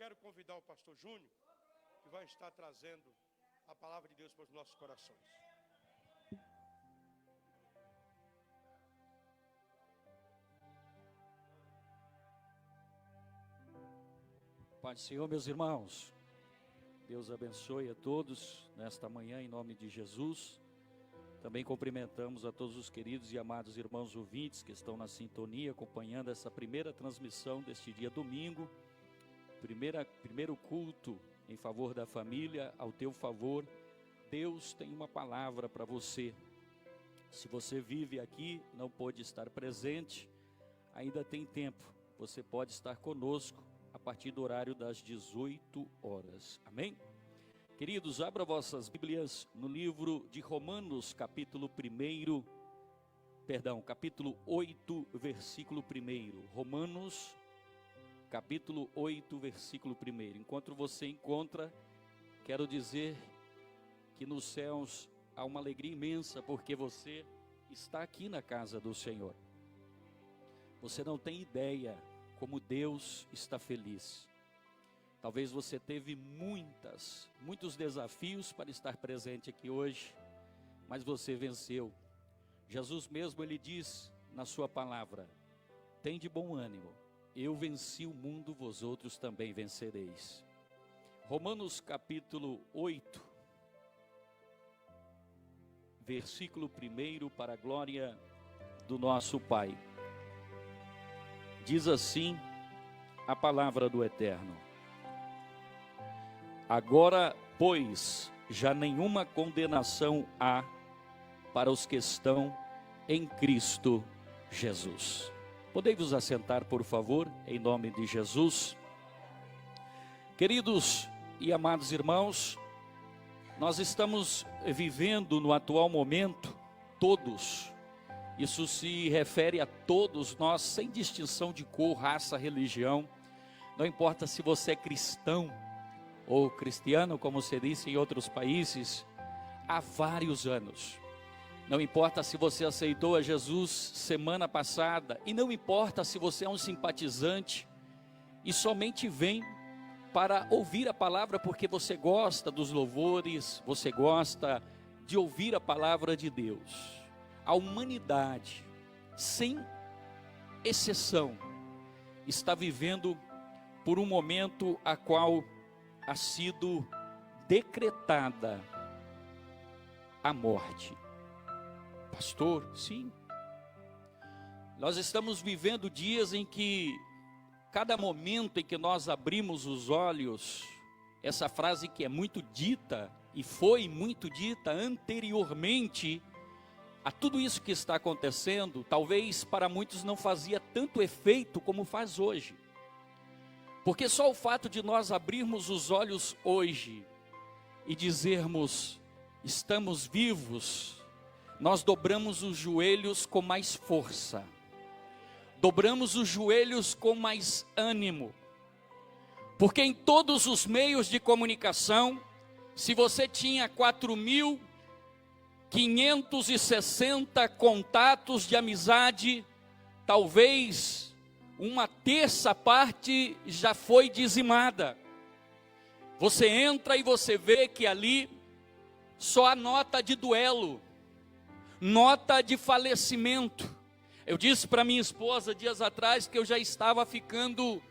quero convidar o pastor Júnior, que vai estar trazendo a palavra de Deus para os nossos corações. Pai do Senhor, meus irmãos, Deus abençoe a todos nesta manhã em nome de Jesus. Também cumprimentamos a todos os queridos e amados irmãos ouvintes que estão na sintonia, acompanhando essa primeira transmissão deste dia domingo, primeiro culto em favor da família, ao teu favor. Deus tem uma palavra para você. Se você vive aqui, não pôde estar presente, ainda tem tempo, você pode estar conosco a partir do horário das 18 horas, amém? Queridos, abra vossas Bíblias no livro de Romanos, capítulo 8, versículo 1. Romanos, capítulo 8, versículo 1. Enquanto você encontra, quero dizer que nos céus há uma alegria imensa, porque você está aqui na casa do Senhor. Você não tem ideia como Deus está feliz. Talvez você teve muitos desafios para estar presente aqui hoje, mas você venceu. Jesus mesmo, ele diz na sua palavra: tem de bom ânimo, eu venci o mundo, vós outros também vencereis. Romanos capítulo 8, versículo 1, para a glória do nosso Pai. Diz assim a palavra do Eterno: agora, pois, já nenhuma condenação há para os que estão em Cristo Jesus. Podem-vos assentar, por favor, em nome de Jesus. Queridos e amados irmãos, nós estamos vivendo no atual momento, todos, isso se refere a todos nós, sem distinção de cor, raça, religião. Não importa se você é cristão ou cristiano, como se disse em outros países, há vários anos. Não importa se você aceitou a Jesus semana passada, e não importa se você é um simpatizante e somente vem para ouvir a palavra porque você gosta dos louvores, você gosta de ouvir a palavra de Deus. A humanidade, sem exceção, está vivendo por um momento a qual ha sido decretada a morte. Pastor, sim. Nós estamos vivendo dias em que, cada momento em que nós abrimos os olhos, essa frase que é muito dita, e foi muito dita anteriormente a tudo isso que está acontecendo, talvez para muitos não fazia tanto efeito como faz hoje. Porque só o fato de nós abrirmos os olhos hoje e dizermos, estamos vivos, nós dobramos os joelhos com mais força, dobramos os joelhos com mais ânimo, porque em todos os meios de comunicação, se você tinha 4.560 contatos de amizade, talvez uma terça parte já foi dizimada. Você entra e você vê que ali só há nota de duelo, nota de falecimento. Eu disse para minha esposa dias atrás que eu já estava ficando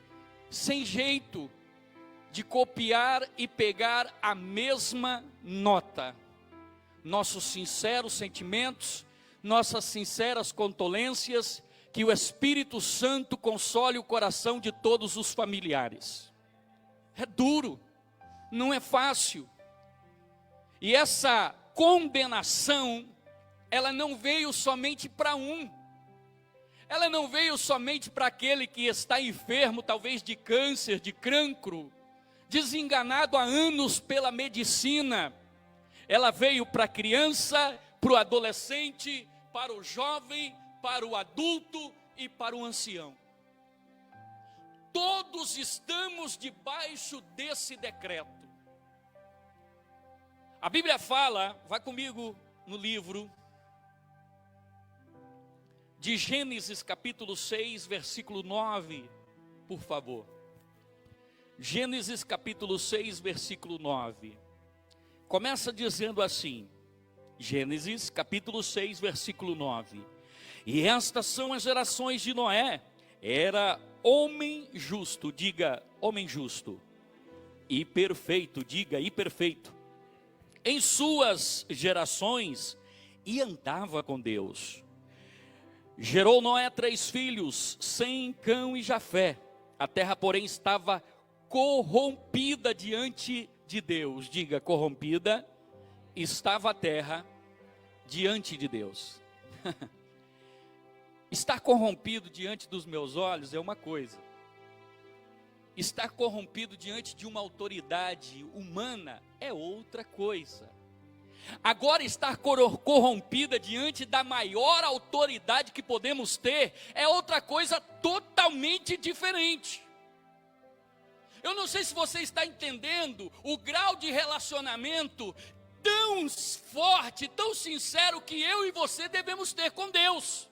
sem jeito de copiar e pegar a mesma nota. Nossos sinceros sentimentos, nossas sinceras condolências, que o Espírito Santo console o coração de todos os familiares. É duro, não é fácil. E essa condenação, ela não veio somente para um. Ela não veio somente para aquele que está enfermo, talvez de câncer, de cancro, desenganado há anos pela medicina. Ela veio para a criança, para o adolescente, para o jovem, para o adulto e para o ancião. Todos estamos debaixo desse decreto. A Bíblia fala, vá comigo no livro de Gênesis capítulo 6, versículo 9, por favor. Gênesis capítulo 6, versículo 9. Começa dizendo assim, Gênesis capítulo 6, versículo 9. E estas são as gerações de Noé. Era homem justo, diga homem justo. E perfeito, diga e perfeito. Em suas gerações, e andava com Deus. Gerou Noé 3 filhos, Sem, Cão e Jafé. A terra, porém, estava corrompida diante de Deus. Diga, corrompida estava a terra diante de Deus. Estar corrompido diante dos meus olhos é uma coisa. Estar corrompido diante de uma autoridade humana é outra coisa. Agora, estar corrompida diante da maior autoridade que podemos ter é outra coisa totalmente diferente. Eu não sei se você está entendendo o grau de relacionamento tão forte, tão sincero que eu e você devemos ter com Deus.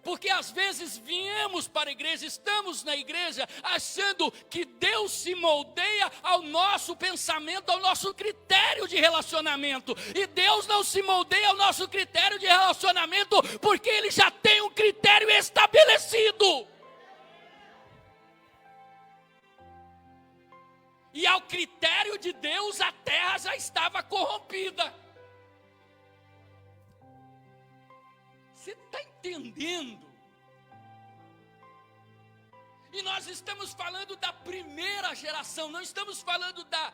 Porque às vezes viemos para a igreja, estamos na igreja, achando que Deus se moldeia ao nosso pensamento, ao nosso critério de relacionamento. E Deus não se moldeia ao nosso critério de relacionamento, porque Ele já tem um critério estabelecido. E ao critério de Deus, a terra já estava corrompida. Você está entendendo? E nós estamos falando da primeira geração, não estamos falando da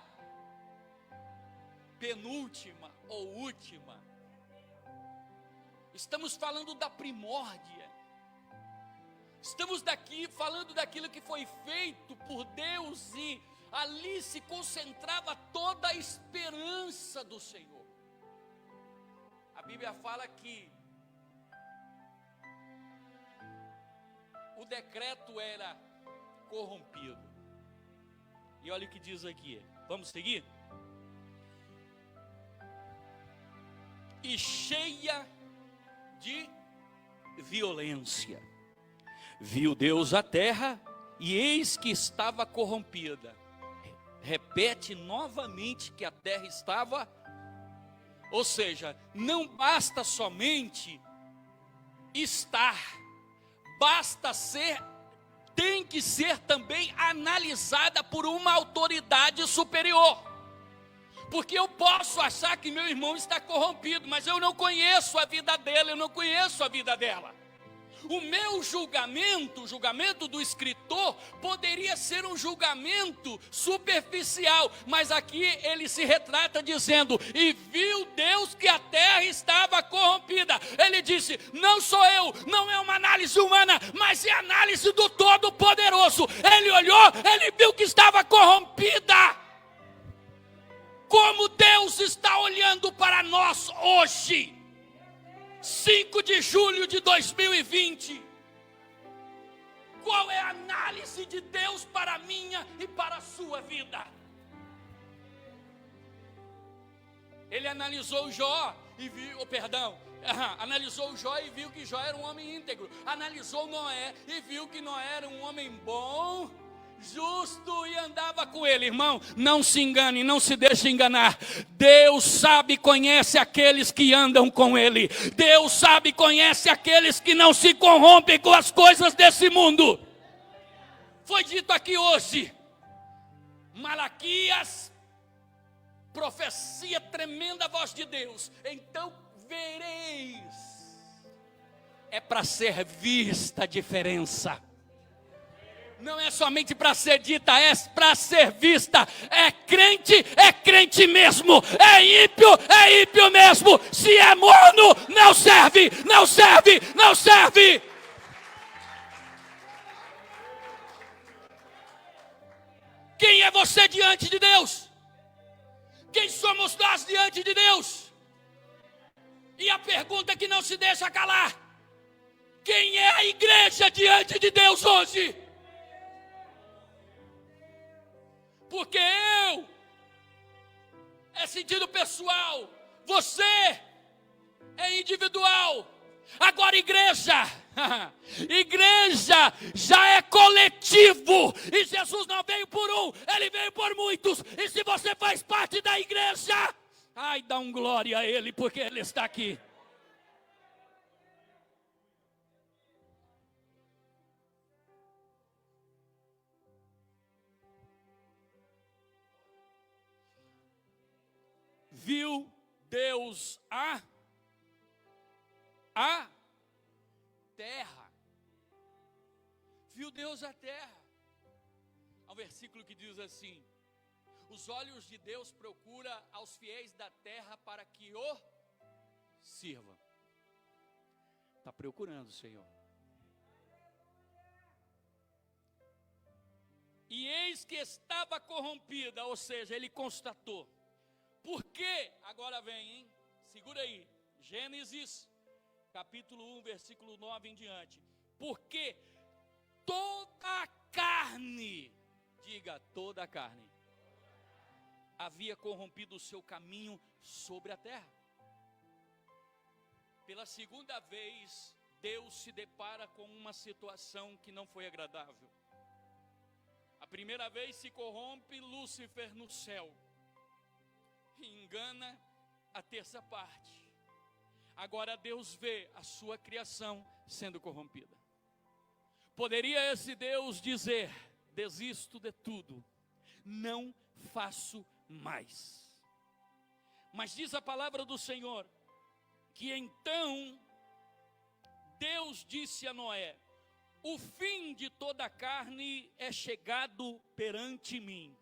penúltima ou última. Estamos falando da primórdia. Estamos falando daquilo que foi feito por Deus e ali se concentrava toda a esperança do Senhor. A Bíblia fala que o decreto era corrompido. E olha o que diz aqui. Vamos seguir? E cheia de violência. Viu Deus a terra e eis que estava corrompida. Repete novamente que a terra estava, ou seja, não basta somente estar, basta ser, tem que ser também analisada por uma autoridade superior. Porque eu posso achar que meu irmão está corrompido, mas eu não conheço a vida dele, eu não conheço a vida dela. O meu julgamento, o julgamento do escritor, poderia ser um julgamento superficial, mas aqui ele se retrata dizendo, e viu Deus que a terra estava corrompida. Ele disse, não sou eu, não é uma análise humana, mas é análise do Todo-Poderoso. Ele olhou, ele viu que estava corrompida. Como Deus está olhando para nós hoje. 5 de julho de 2020. Qual é a análise de Deus para a minha e para a sua vida? Ele analisou Jó e viu, analisou Jó e viu que Jó era um homem íntegro. Analisou Noé e viu que Noé era um homem bom, justo e andava com ele. Irmão, não se engane, não se deixe enganar. Deus sabe e conhece aqueles que andam com ele. Deus sabe e conhece aqueles que não se corrompem com as coisas desse mundo. Foi dito aqui hoje, Malaquias, profecia tremenda, voz de Deus. Então vereis. É para ser vista a diferença. Não é somente para ser dita, é para ser vista. É crente mesmo. É ímpio mesmo. Se é morno, não serve, não serve, não serve. Quem é você diante de Deus? Quem somos nós diante de Deus? E a pergunta que não se deixa calar: quem é a igreja diante de Deus hoje? Porque eu é sentido pessoal, você é individual. Agora igreja, igreja já é coletivo, e Jesus não veio por um, Ele veio por muitos, e se você faz parte da igreja, ai, dá um glória a Ele, porque Ele está aqui. Viu Deus a terra. Viu Deus a terra. Há um versículo que diz assim: os olhos de Deus procuram aos fiéis da terra para que o sirva. Está procurando, Senhor. E eis que estava corrompida, ou seja, ele constatou. Por quê? Agora vem, hein? Segura aí. Gênesis, capítulo 1, versículo 9 em diante. Porque toda a carne, diga, toda a carne, havia corrompido o seu caminho sobre a terra. Pela segunda vez, Deus se depara com uma situação que não foi agradável. A primeira vez se corrompe Lúcifer no céu. E engana a terça parte. Agora Deus vê a sua criação sendo corrompida. Poderia esse Deus dizer: desisto de tudo, não faço mais. Mas diz a palavra do Senhor, que então Deus disse a Noé: o fim de toda a carne é chegado perante mim,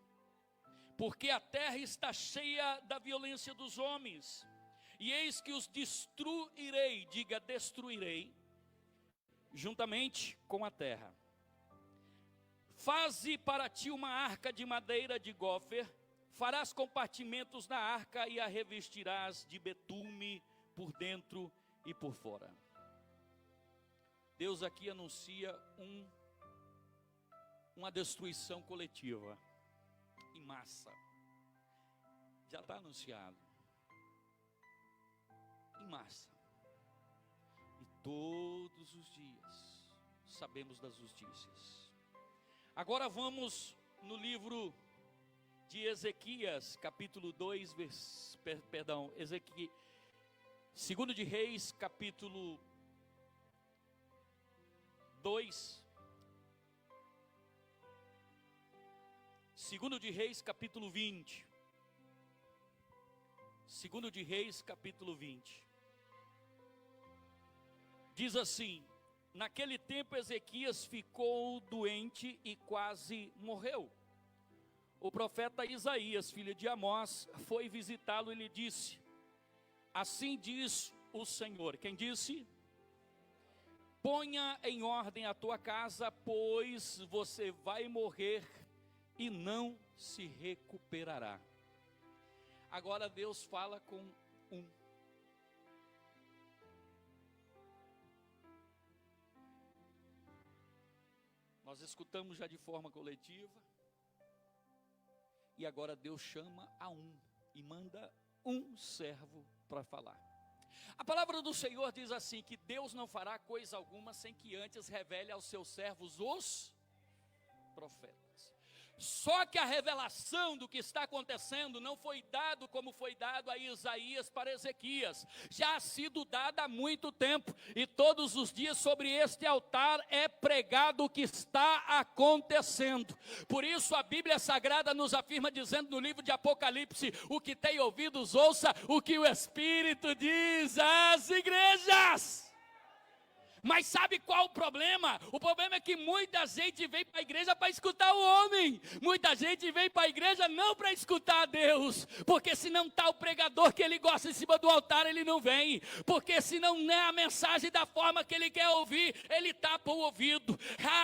porque a terra está cheia da violência dos homens, e eis que os destruirei, diga, destruirei, juntamente com a terra. Faze para ti uma arca de madeira de gofer, farás compartimentos na arca e a revestirás de betume por dentro e por fora. Deus aqui anuncia uma destruição coletiva, em massa. Já está anunciado. Em massa. E todos os dias sabemos das justiças. Agora vamos no livro de Ezequias, capítulo 2, Segundo de Reis, capítulo 2. Segundo de Reis, capítulo 20. Segundo de Reis, capítulo 20. Diz assim: naquele tempo Ezequias ficou doente e quase morreu. O profeta Isaías, filho de Amós, foi visitá-lo e lhe disse: assim diz o Senhor. Quem disse? Ponha em ordem a tua casa, pois você vai morrer e não se recuperará. Agora Deus fala com um. Nós escutamos já de forma coletiva. E agora Deus chama a um e manda um servo para falar. A palavra do Senhor diz assim, que Deus não fará coisa alguma sem que antes revele aos seus servos os profetas. Só que a revelação do que está acontecendo não foi dado como foi dado a Isaías para Ezequias. Já ha sido dada há muito tempo. E todos os dias sobre este altar é pregado o que está acontecendo. Por isso a Bíblia Sagrada nos afirma dizendo no livro de Apocalipse: o que tem ouvidos ouça o que o Espírito diz às igrejas. Mas sabe qual o problema? O problema é que muita gente vem para a igreja para escutar o homem. Muita gente vem para a igreja não para escutar a Deus. Porque se não está o pregador que ele gosta em cima do altar, ele não vem. Porque se não é a mensagem da forma que ele quer ouvir, ele tapa o ouvido.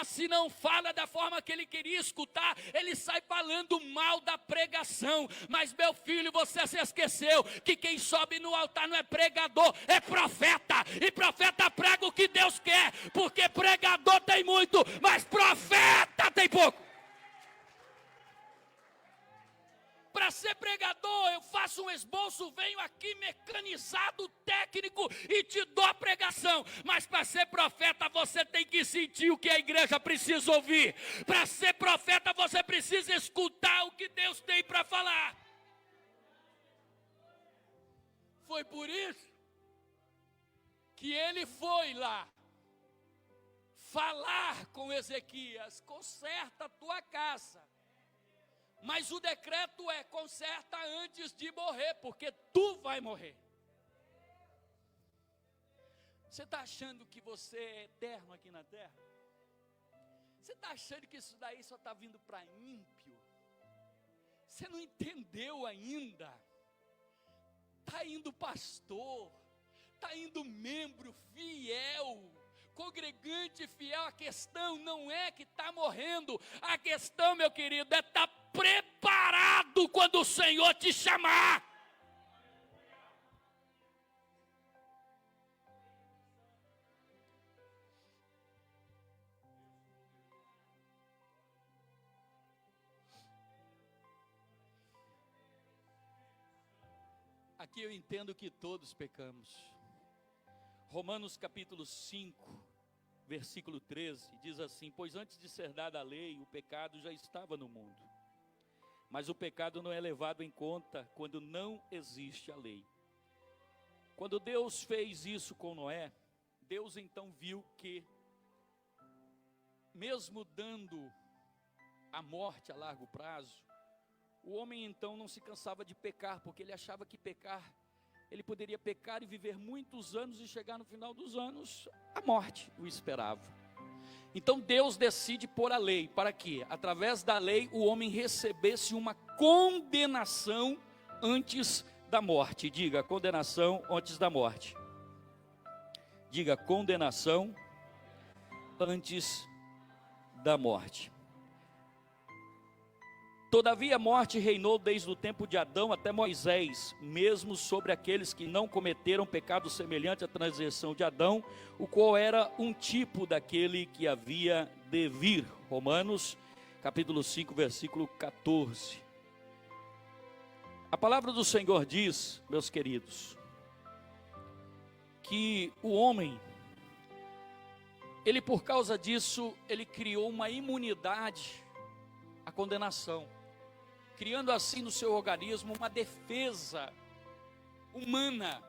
Se não fala da forma que ele queria escutar, ele sai falando mal da pregação. Mas meu filho, você se esqueceu que quem sobe no altar não é pregador, é profeta. E profeta prega o que Deus quer, porque pregador tem muito, mas profeta tem pouco. Para ser pregador, eu faço um esboço, venho aqui mecanizado, técnico e te dou a pregação. Mas para ser profeta você tem que sentir o que a igreja precisa ouvir. Para ser profeta você precisa escutar o que Deus tem para falar. Foi por isso que ele foi lá falar com Ezequias: conserta a tua casa. Mas o decreto é: conserta antes de morrer, porque tu vai morrer. Você está achando que você é eterno aqui na terra? Você está achando que isso daí só está vindo para ímpio? Você não entendeu ainda? Está indo pastor, está indo membro fiel, congregante fiel. A questão não é que está morrendo, a questão, meu querido, é estar preparado quando o Senhor te chamar. Aqui eu entendo que todos pecamos. Romanos capítulo 5, versículo 13, diz assim: pois antes de ser dada a lei, o pecado já estava no mundo. Mas o pecado não é levado em conta quando não existe a lei. Quando Deus fez isso com Noé, Deus então viu que, mesmo dando a morte a largo prazo, o homem então não se cansava de pecar, porque ele achava que ele poderia pecar e viver muitos anos e chegar no final dos anos, a morte o esperava. Então Deus decide pôr a lei, para que, através da lei, o homem recebesse uma condenação antes da morte. Diga, condenação antes da morte. Diga, condenação antes da morte. Todavia a morte reinou desde o tempo de Adão até Moisés, mesmo sobre aqueles que não cometeram pecado semelhante à transgressão de Adão, o qual era um tipo daquele que havia de vir. Romanos capítulo 5, versículo 14. A palavra do Senhor diz, meus queridos, que o homem, ele por causa disso, ele criou uma imunidade à condenação, criando assim no seu organismo uma defesa humana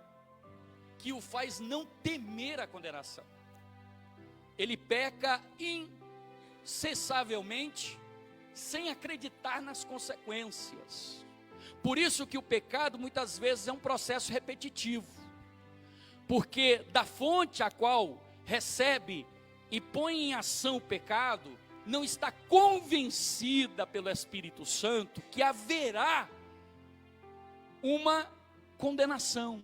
que o faz não temer a condenação. Ele peca incessavelmente, sem acreditar nas consequências. Por isso que o pecado muitas vezes é um processo repetitivo, porque da fonte a qual recebe e põe em ação o pecado, não está convencida pelo Espírito Santo que haverá uma condenação,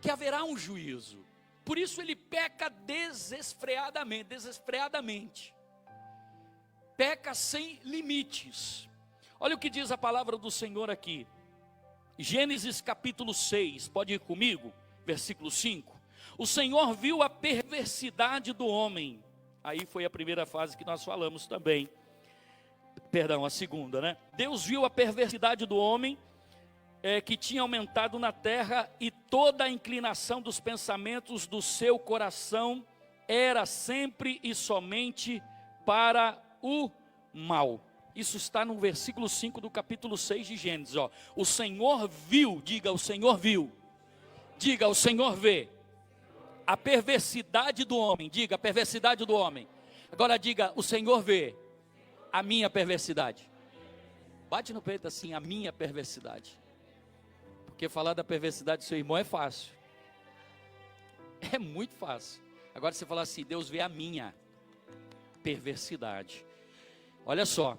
que haverá um juízo. Por isso ele peca desesperadamente, peca sem limites. Olha o que diz a palavra do Senhor aqui, Gênesis capítulo 6, pode ir comigo, versículo 5. O Senhor viu a perversidade do homem. Aí foi a primeira fase que nós falamos também. Perdão, a segunda, né? Deus viu a perversidade do homem, que tinha aumentado na terra, e toda a inclinação dos pensamentos do seu coração era sempre e somente para o mal. Isso está no versículo 5 do capítulo 6 de Gênesis. Ó. O Senhor viu, diga, o Senhor viu. Diga, o Senhor vê a perversidade do homem. Diga, a perversidade do homem. Agora diga, o Senhor vê a minha perversidade. Bate no peito assim, a minha perversidade. Porque falar da perversidade do seu irmão é fácil. É muito fácil. Agora você fala assim, Deus vê a minha perversidade. Olha só.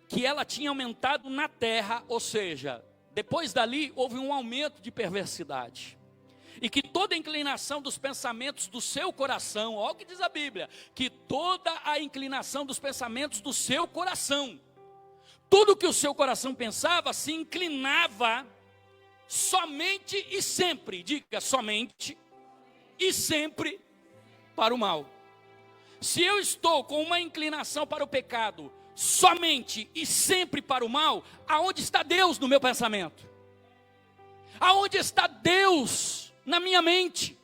Que ela tinha aumentado na terra, ou seja, depois dali houve um aumento de perversidade. E que toda a inclinação dos pensamentos do seu coração, olha o que diz a Bíblia, que toda a inclinação dos pensamentos do seu coração, tudo que o seu coração pensava se inclinava somente e sempre, diga somente e sempre para o mal. Se eu estou com uma inclinação para o pecado, somente e sempre para o mal, aonde está Deus no meu pensamento? Aonde está Deus na minha mente?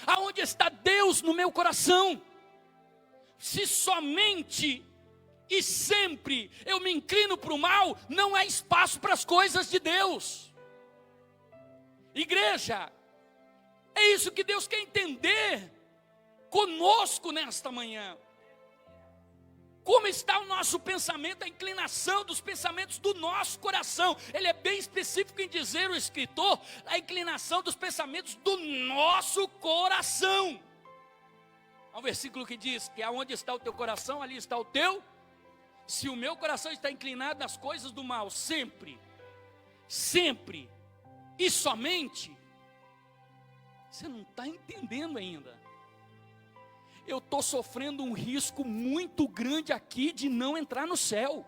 Aonde está Deus no meu coração? Se somente e sempre eu me inclino para o mal, não há espaço para as coisas de Deus. Igreja, é isso que Deus quer entender conosco nesta manhã. Como está o nosso pensamento, a inclinação dos pensamentos do nosso coração. Ele é bem específico em dizer, o escritor, a inclinação dos pensamentos do nosso coração. Há um versículo que diz que aonde está o teu coração, ali está o teu. Se o meu coração está inclinado nas coisas do mal, sempre, sempre e somente, você não está entendendo ainda. Eu estou sofrendo um risco muito grande aqui de não entrar no céu.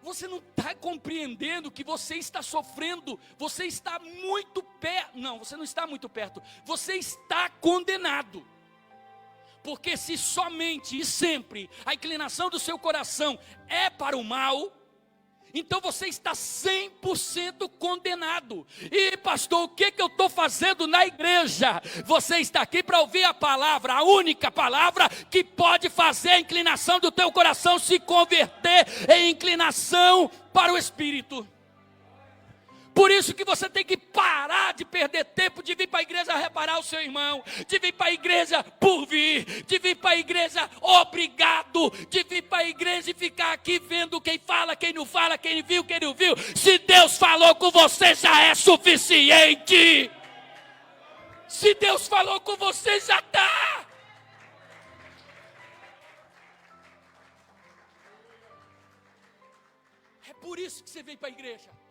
Você não está compreendendo que você está sofrendo, você está muito perto. Não, você não está muito perto, você está condenado. Porque se somente e sempre a inclinação do seu coração é para o mal, então você está 100% condenado. E pastor, o que eu estou fazendo na igreja? Você está aqui para ouvir a palavra, a única palavra que pode fazer a inclinação do teu coração se converter em inclinação para o Espírito. Por isso que você tem que parar de perder tempo de vir para a igreja reparar o seu irmão, de vir para a igreja por vir, de vir para a igreja obrigado, de vir para a igreja e ficar aqui vendo quem fala, quem não fala, quem viu, quem não viu. Se Deus falou com você, já é suficiente. Se Deus falou com você, já está. É por isso que você vem para a igreja.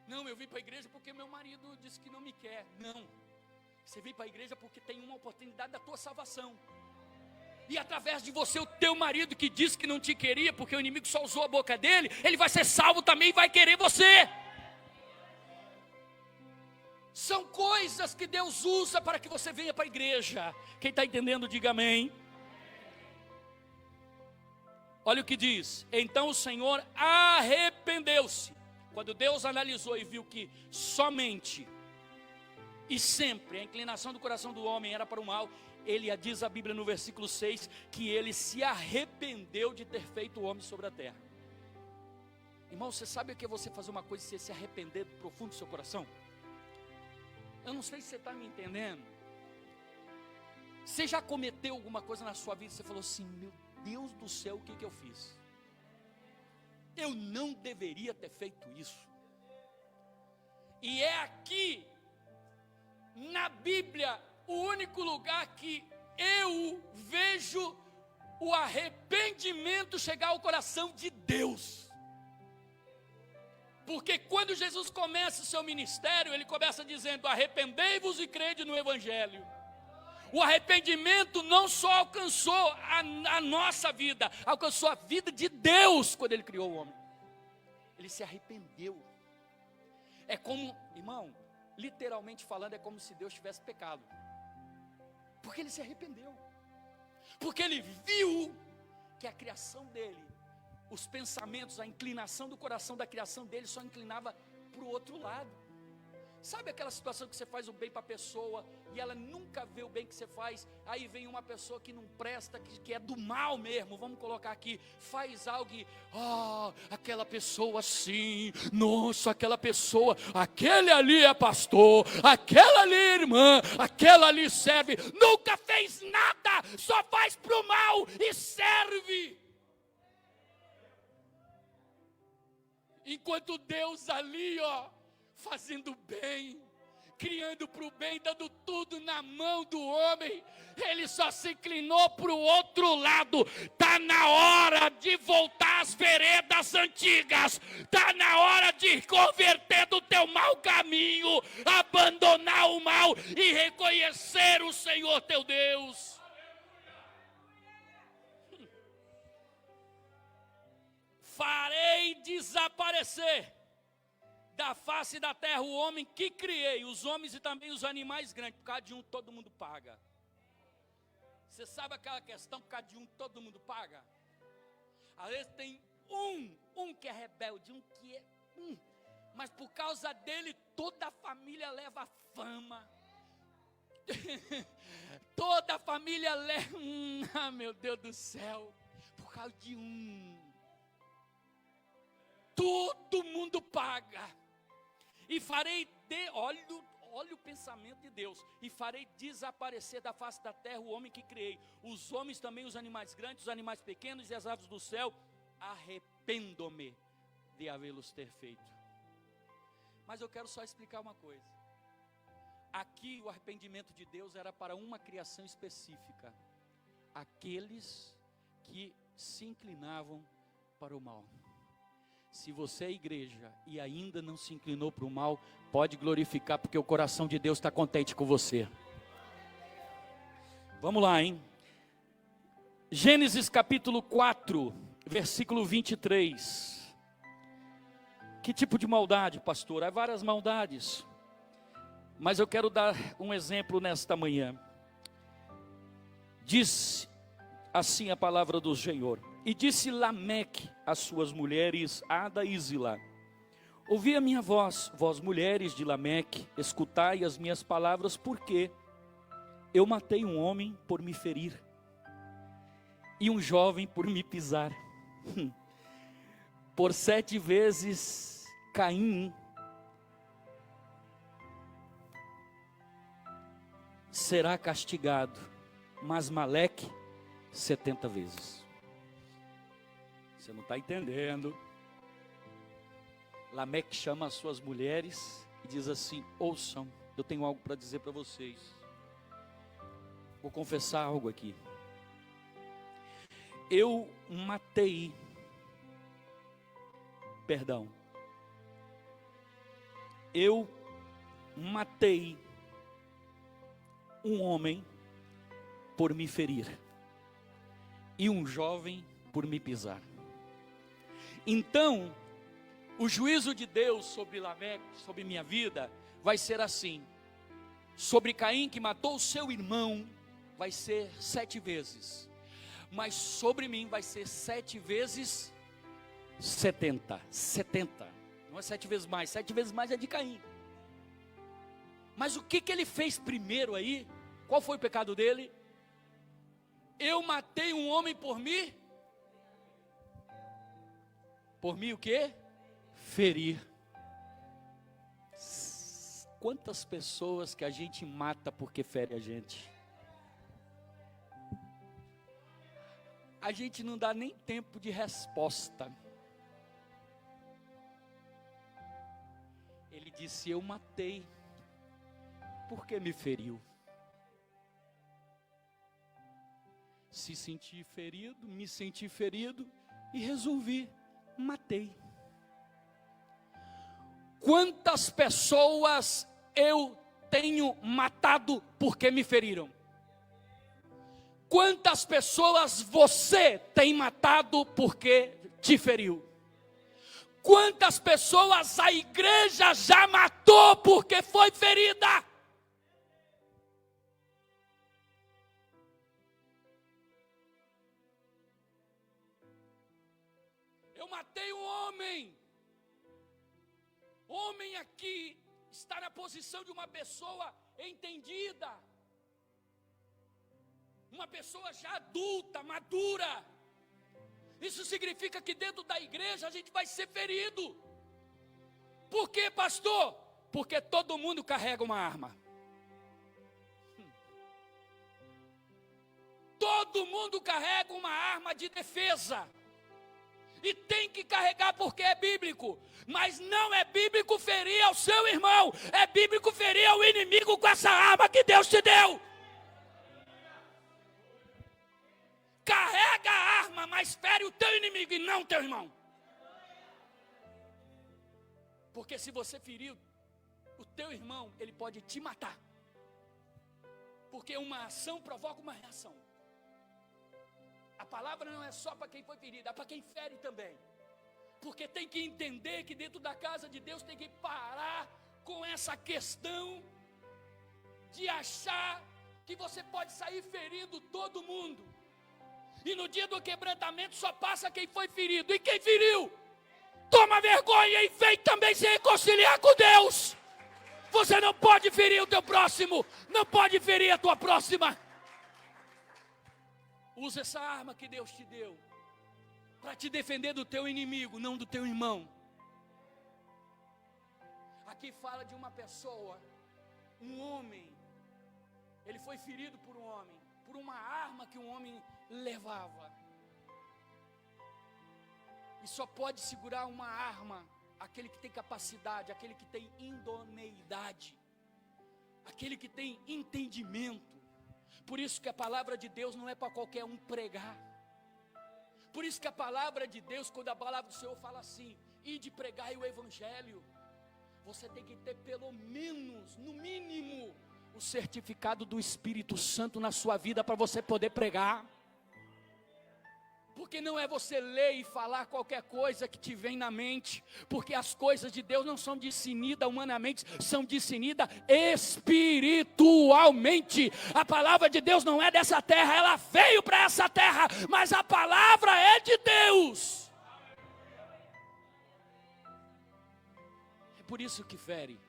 Não, eu vim para a igreja porque meu marido disse que não me quer. Não, você vem para a igreja porque tem uma oportunidade da tua salvação. E através de você, o teu marido que disse que não te queria, porque o inimigo só usou a boca dele, ele vai ser salvo também e vai querer você. São coisas que Deus usa para que você venha para a igreja. Quem está entendendo, diga amém. Olha o que diz: então o Senhor arrependeu-se. Quando Deus analisou e viu que somente e sempre a inclinação do coração do homem era para o mal, ele diz a Bíblia no versículo 6, que ele se arrependeu de ter feito o homem sobre a terra. Irmão, você sabe o que é você fazer uma coisa e você se arrepender do profundo do seu coração? Eu não sei se você está me entendendo. Você já cometeu alguma coisa na sua vida e você falou assim: meu Deus do céu, o que eu fiz? Eu não deveria ter feito isso. E é aqui, na Bíblia, o único lugar que eu vejo o arrependimento chegar ao coração de Deus. Porque quando Jesus começa o seu ministério, ele começa dizendo: arrependei-vos e crede no Evangelho. O arrependimento não só alcançou a nossa vida, alcançou a vida de Deus quando Ele criou o homem. Ele se arrependeu. É como, irmão, literalmente falando, é como se Deus tivesse pecado. Porque Ele se arrependeu. Porque Ele viu que a criação dele, os pensamentos, a inclinação do coração da criação dele só inclinava para o outro lado. Sabe aquela situação que você faz o bem para a pessoa e ela nunca vê o bem que você faz? Aí vem uma pessoa que não presta, que é do mal mesmo, vamos colocar aqui, faz algo e, aquela pessoa sim, nossa, aquela pessoa, aquele ali é pastor, aquela ali é irmã, aquela ali serve, nunca fez nada, só faz para o mal e serve. Enquanto Deus ali, fazendo bem, criando para o bem, dando tudo na mão do homem, ele só se inclinou para o outro lado. Está na hora de voltar às veredas antigas, está na hora de converter do teu mau caminho, abandonar o mal e reconhecer o Senhor teu Deus. Farei desaparecer da face da terra o homem que criei, os homens e também os animais grandes. Por causa de um todo mundo paga. Você sabe aquela questão, por causa de um todo mundo paga? Às vezes tem um que é rebelde, um que é... mas por causa dele, toda a família leva fama. Toda a família leva... meu Deus do céu. Por causa de todo mundo paga. E farei olha o pensamento de Deus. E farei desaparecer da face da terra o homem que criei. Os homens também, os animais grandes, os animais pequenos e as aves do céu. Arrependo-me de havê-los ter feito. Mas eu quero só explicar uma coisa. Aqui o arrependimento de Deus era para uma criação específica. Aqueles que se inclinavam para o mal. Se você é igreja e ainda não se inclinou para o mal, pode glorificar, porque o coração de Deus está contente com você. Vamos lá, hein? Gênesis capítulo 4, versículo 23. Que tipo de maldade, pastor? Há várias maldades, mas eu quero dar um exemplo nesta manhã. Diz assim a palavra do Senhor: e disse Lameque às suas mulheres, Ada e Zilá: ouvi a minha voz, vós mulheres de Lameque, escutai as minhas palavras, porque eu matei um homem por me ferir, e um jovem por me pisar. Por 7 vezes Caim será castigado, mas Maleque 70 vezes. Você não está entendendo. Lameque chama as suas mulheres e diz assim: ouçam, eu tenho algo para dizer para vocês. Vou confessar algo aqui. Eu matei um homem por me ferir, e um jovem por me pisar. Então, o juízo de Deus sobre Lameque, sobre minha vida, vai ser assim: sobre Caim, que matou o seu irmão, vai ser 7 vezes, mas sobre mim vai ser 7 vezes 70. Não é 7 vezes mais, 7 vezes mais é de Caim. Mas o que ele fez primeiro aí? Qual foi o pecado dele? Eu matei um homem por mim. Por mim o quê? Ferir. Quantas pessoas que a gente mata porque fere a gente? A gente não dá nem tempo de resposta. Ele disse: eu matei porque me feriu. Se senti ferido, me senti ferido e resolvi, matei. Quantas pessoas eu tenho matado porque me feriram? Quantas pessoas você tem matado porque te feriu? Quantas pessoas a igreja já matou porque foi ferida? Eu matei um homem. Homem aqui está na posição de uma pessoa entendida, uma pessoa já adulta, madura. Isso significa que dentro da igreja a gente vai ser ferido. Por quê, pastor? Porque todo mundo carrega uma arma. Todo mundo carrega uma arma de defesa. E tem que carregar porque é bíblico. Mas não é bíblico ferir ao seu irmão. É bíblico ferir ao inimigo com essa arma que Deus te deu. Carrega a arma, mas fere o teu inimigo e não o teu irmão. Porque se você ferir o teu irmão, ele pode te matar. Porque uma ação provoca uma reação. A palavra não é só para quem foi ferido, é para quem fere também. Porque tem que entender que dentro da casa de Deus tem que parar com essa questão de achar que você pode sair ferindo todo mundo. E no dia do quebrantamento só passa quem foi ferido. E quem feriu, toma vergonha e vem também se reconciliar com Deus. Você não pode ferir o teu próximo, não pode ferir a tua próxima. Usa essa arma que Deus te deu para te defender do teu inimigo, não do teu irmão. Aqui fala de uma pessoa, um homem. Ele foi ferido por um homem, por uma arma que um homem levava. E só pode segurar uma arma aquele que tem capacidade, aquele que tem idoneidade, aquele que tem entendimento. Por isso que a palavra de Deus não é para qualquer um pregar. Por isso que a palavra de Deus, quando a palavra do Senhor fala assim, ide pregar o evangelho, você tem que ter pelo menos, no mínimo, o certificado do Espírito Santo na sua vida para você poder pregar. Porque não é você ler e falar qualquer coisa que te vem na mente, porque as coisas de Deus não são discernidas humanamente, são discernidas espiritualmente. A palavra de Deus não é dessa terra, ela veio para essa terra, mas a palavra é de Deus. É por isso que fere,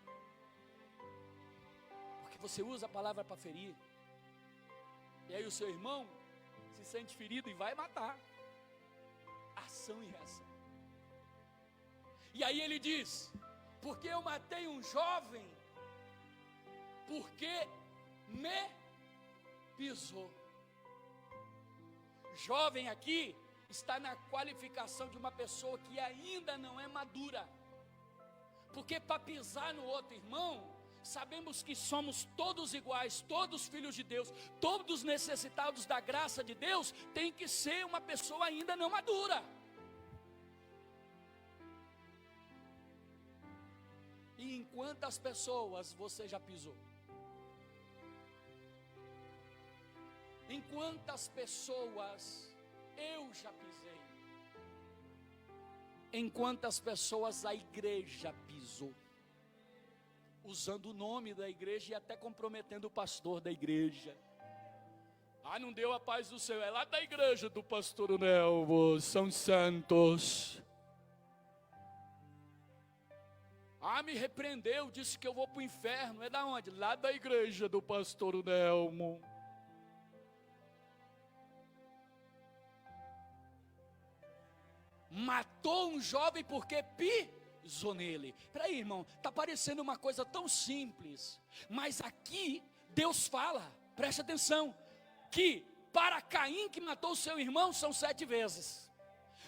porque você usa a palavra para ferir, e aí o seu irmão se sente ferido e vai matar. Ação e reação. E aí ele diz, porque eu matei um jovem, porque me pisou. Jovem aqui está na qualificação de uma pessoa que ainda não é madura, porque para pisar no outro irmão, sabemos que somos todos iguais, todos filhos de Deus, todos necessitados da graça de Deus, tem que ser uma pessoa ainda não madura. E em quantas pessoas você já pisou? Em quantas pessoas eu já pisei? Em quantas pessoas a igreja pisou? Usando o nome da igreja e até comprometendo o pastor da igreja. Ah, não deu a paz do Senhor, é lá da igreja do pastor Nelvo, São Santos. Ah, me repreendeu, disse que eu vou para o inferno. É da onde? Lá da igreja do pastor Nelmo. Matou um jovem porque pisou nele. Espera aí, irmão, está parecendo uma coisa tão simples, mas aqui Deus fala, preste atenção, que para Caim que matou o seu irmão são 7 vezes.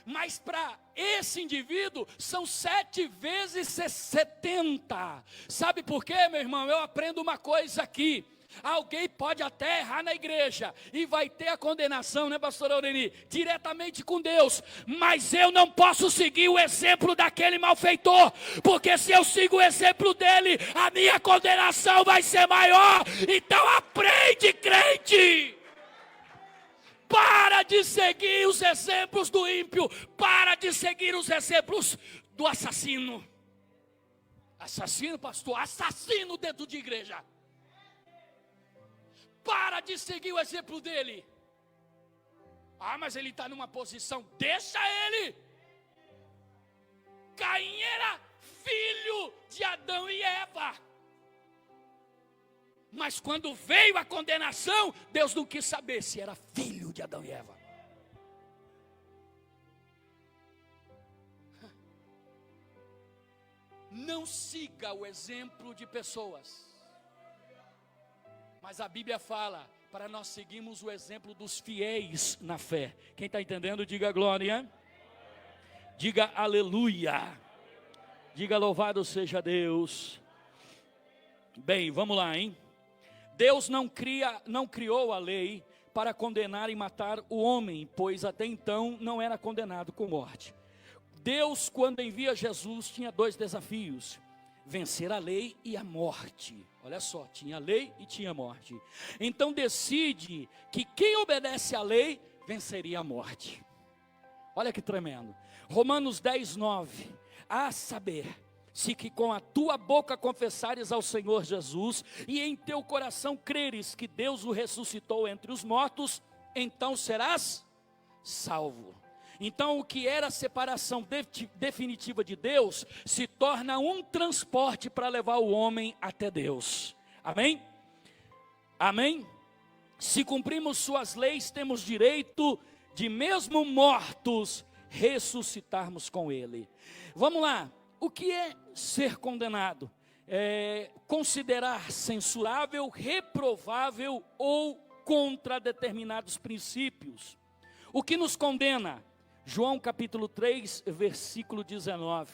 Mas para esse indivíduo são 7 vezes 70. Sabe por quê, meu irmão? Eu aprendo uma coisa aqui. Alguém pode até errar na igreja e vai ter a condenação, né, pastor Aureni? Diretamente com Deus. Mas eu não posso seguir o exemplo daquele malfeitor, porque se eu sigo o exemplo dele, a minha condenação vai ser maior. Então aprende, crente. Para de seguir os exemplos do ímpio. Para de seguir os exemplos do assassino. Assassino, pastor? Assassino dentro de igreja. Para de seguir o exemplo dele. Ah, mas ele está numa posição. Deixa ele. Caim era filho de Adão e Eva. Mas quando veio a condenação, Deus não quis saber se era filho de Adão e Eva. Não siga o exemplo de pessoas. Mas a Bíblia fala para nós seguirmos o exemplo dos fiéis na fé. Quem está entendendo, diga glória. Diga aleluia. Diga louvado seja Deus. Bem, vamos lá, hein? Deus não criou a lei para condenar e matar o homem, pois até então não era condenado com morte. Deus, quando envia Jesus, tinha 2 desafios: vencer a lei e a morte. Olha só, tinha lei e tinha morte. Então decide que quem obedece à lei venceria a morte. Olha que tremendo. Romanos 10:9. A saber, se que com a tua boca confessares ao Senhor Jesus e em teu coração creres que Deus o ressuscitou entre os mortos, então serás salvo. Então, o que era a separação definitiva de Deus, se torna um transporte para levar o homem até Deus. Amém? Amém? Se cumprimos suas leis, temos direito de, mesmo mortos, ressuscitarmos com Ele. Vamos lá, o que é ser condenado? Considerar censurável, reprovável ou contra determinados princípios. O que nos condena? João capítulo 3, versículo 19.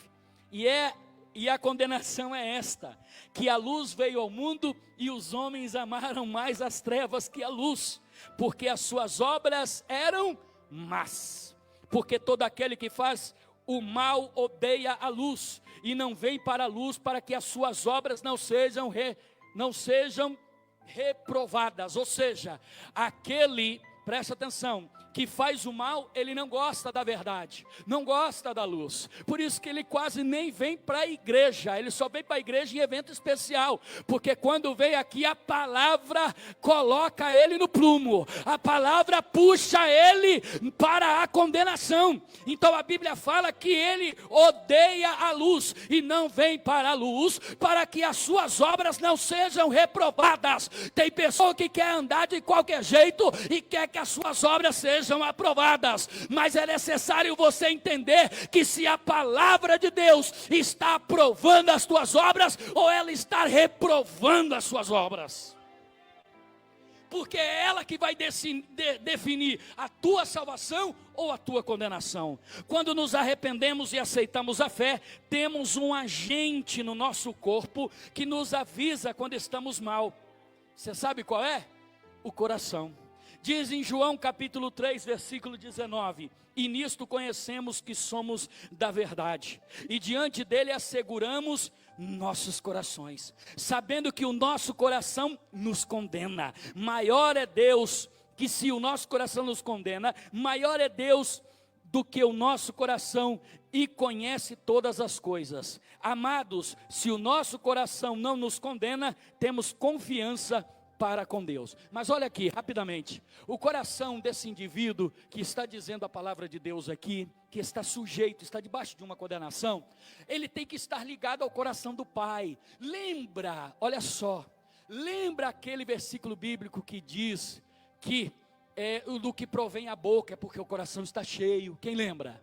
E a condenação é esta: que a luz veio ao mundo e os homens amaram mais as trevas que a luz, porque as suas obras eram más. Porque todo aquele que faz o mal odeia a luz e não vem para a luz, para que as suas obras não sejam reprovadas. Ou seja, aquele, presta atenção, que faz o mal, ele não gosta da verdade, não gosta da luz. Por isso que ele quase nem vem para a igreja, ele só vem para a igreja em evento especial, porque quando vem aqui a palavra coloca ele no prumo, a palavra puxa ele para a condenação. Então a Bíblia fala que ele odeia a luz e não vem para a luz, para que as suas obras não sejam reprovadas. Tem pessoa que quer andar de qualquer jeito e quer que as suas obras sejam aprovadas, mas é necessário você entender que se a palavra de Deus está aprovando as tuas obras, ou ela está reprovando as suas obras, porque é ela que vai definir a tua salvação ou a tua condenação. Quando nos arrependemos e aceitamos a fé, temos um agente no nosso corpo que nos avisa quando estamos mal. Você sabe qual é? O coração. Diz em João capítulo 3, versículo 19: e nisto conhecemos que somos da verdade, e diante dele asseguramos nossos corações, sabendo que o nosso coração nos condena. Maior é Deus, que se o nosso coração nos condena, maior é Deus do que o nosso coração, e conhece todas as coisas. Amados, se o nosso coração não nos condena, temos confiança para com Deus. Mas olha aqui, rapidamente, o coração desse indivíduo que está dizendo a palavra de Deus aqui, que está sujeito, está debaixo de uma condenação, ele tem que estar ligado ao coração do Pai. Lembra, olha só, lembra aquele versículo bíblico que diz que do que provém a boca é porque o coração está cheio. Quem lembra?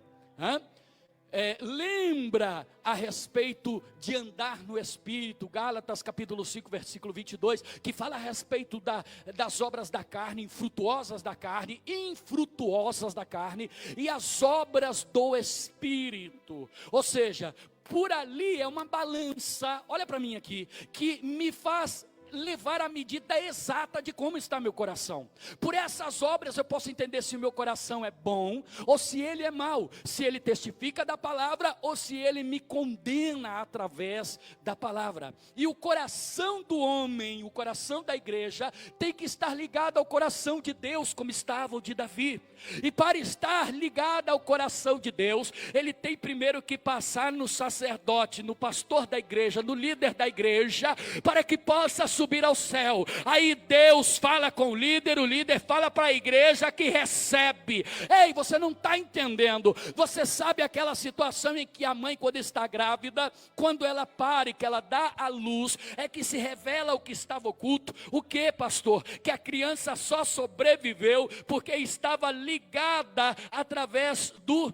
Lembra a respeito de andar no Espírito, Gálatas capítulo 5, versículo 22, que fala a respeito das obras da carne, infrutuosas da carne, infrutuosas da carne, e as obras do Espírito. Ou seja, por ali é uma balança, olha para mim aqui, que me faz levar a medida exata de como está meu coração. Por essas obras eu posso entender se o meu coração é bom ou se ele é mau, se ele testifica da palavra ou se ele me condena através da palavra. E o coração do homem, o coração da igreja tem que estar ligado ao coração de Deus, como estava o de Davi. E para estar ligado ao coração de Deus, ele tem primeiro que passar no sacerdote, no pastor da igreja, no líder da igreja, para que possa subir ao céu. Aí Deus fala com o líder fala para a igreja que recebe. Ei, você não está entendendo. Você sabe aquela situação em que a mãe, quando está grávida, quando ela para e que ela dá à luz, é que se revela o que estava oculto. O que, pastor? Que a criança só sobreviveu porque estava ligada através do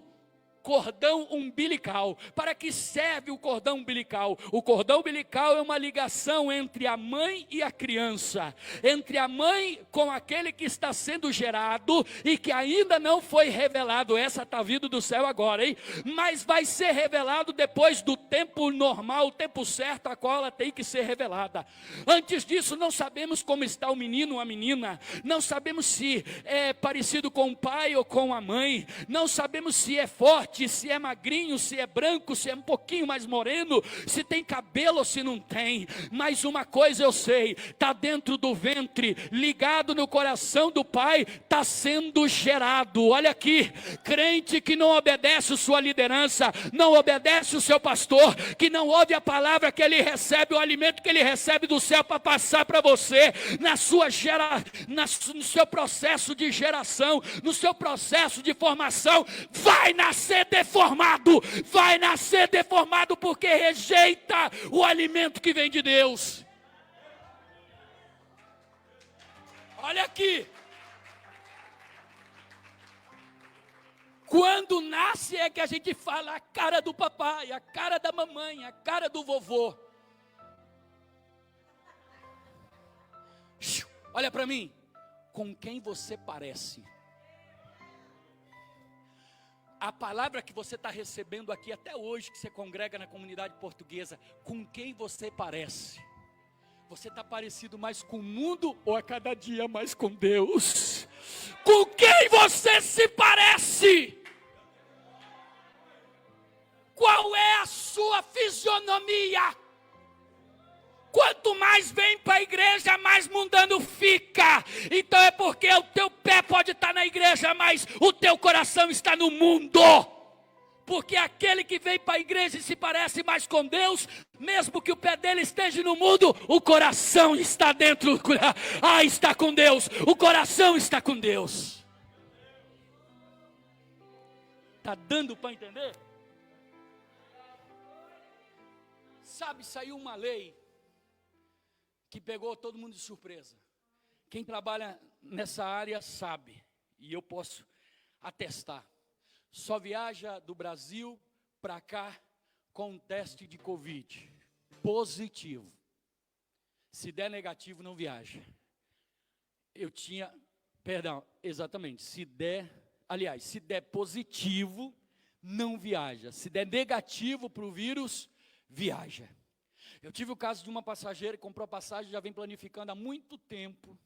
cordão umbilical. Para que serve o cordão umbilical? O cordão umbilical é uma ligação entre a mãe e a criança, entre a mãe com aquele que está sendo gerado e que ainda não foi revelado. Essa está vindo do céu agora, hein? Mas vai ser revelado depois do tempo normal, o tempo certo a qual ela tem que ser revelada. Antes disso não sabemos como está o menino ou a menina, não sabemos se é parecido com o pai ou com a mãe, não sabemos se é forte forte, se é magrinho, se é branco, se é um pouquinho mais moreno, se tem cabelo ou se não tem. Mas uma coisa eu sei, está dentro do ventre, ligado no coração do Pai, está sendo gerado. Olha aqui, crente que não obedece a sua liderança, não obedece o seu pastor, que não ouve a palavra que ele recebe, o alimento que ele recebe do céu para passar para você, no seu processo de geração, no seu processo de formação, vai nascer deformado porque rejeita o alimento que vem de Deus. Olha aqui, quando nasce é que a gente fala a cara do papai, a cara da mamãe, a cara do vovô. Olha para mim, com quem você parece? A palavra que você está recebendo aqui até hoje, que você congrega na comunidade portuguesa, com quem você parece? Você está parecido mais com o mundo ou a cada dia mais com Deus? Com quem você se parece? Qual é a sua fisionomia? Quanto mais vem para a igreja, mais mundano fica. Então é porque o teu pé pode estar na igreja, mas o teu coração está no mundo. Porque aquele que vem para a igreja e se parece mais com Deus, mesmo que o pé dele esteja no mundo, o coração está dentro, está com Deus, o coração está com Deus. Está dando para entender? Sabe, saiu uma lei que pegou todo mundo de surpresa. Quem trabalha nessa área sabe, e eu posso atestar. Só viaja do Brasil para cá com um teste de Covid positivo. Se der negativo, não viaja. Se der positivo, não viaja. Se der negativo para o vírus, viaja. Eu tive o caso de uma passageira que comprou a passagem, já vem planificando há muito tempo,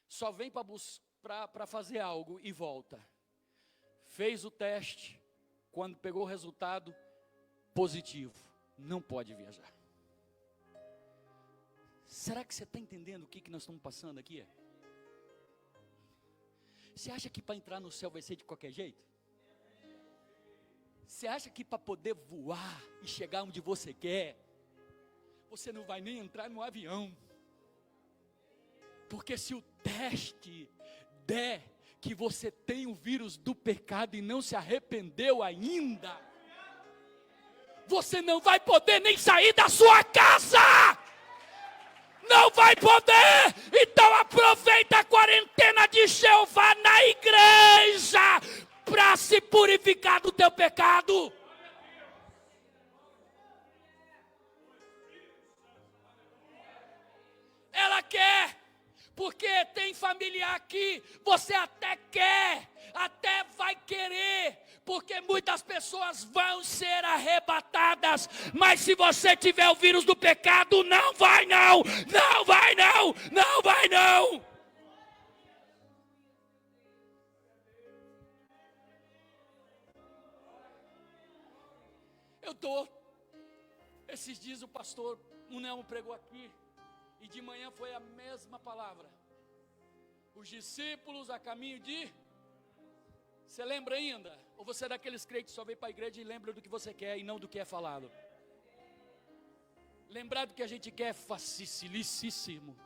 só vem para fazer algo e volta. Fez o teste, quando pegou o resultado positivo, não pode viajar. Será que você está entendendo o que nós estamos passando aqui? Você acha que para entrar no céu vai ser de qualquer jeito? Você acha que para poder voar e chegar onde você quer, você não vai nem entrar no avião? Porque se o teste der que você tem o vírus do pecado e não se arrependeu ainda, você não vai poder nem sair da sua casa. Não vai poder. Então aproveita a quarentena de Jeová na igreja para se purificar do teu pecado. Ela quer, porque tem familiar aqui, você até quer, até vai querer, porque muitas pessoas vão ser arrebatadas, mas se você tiver o vírus do pecado, não vai não, não vai não, não vai não. Esses dias o pastor Munelmo pregou aqui, e de manhã foi a mesma palavra. Os discípulos a caminho de... Você lembra ainda? Ou você é daqueles crentes que só vem para a igreja e lembra do que você quer e não do que é falado? Lembrar do que a gente quer é facilíssimo.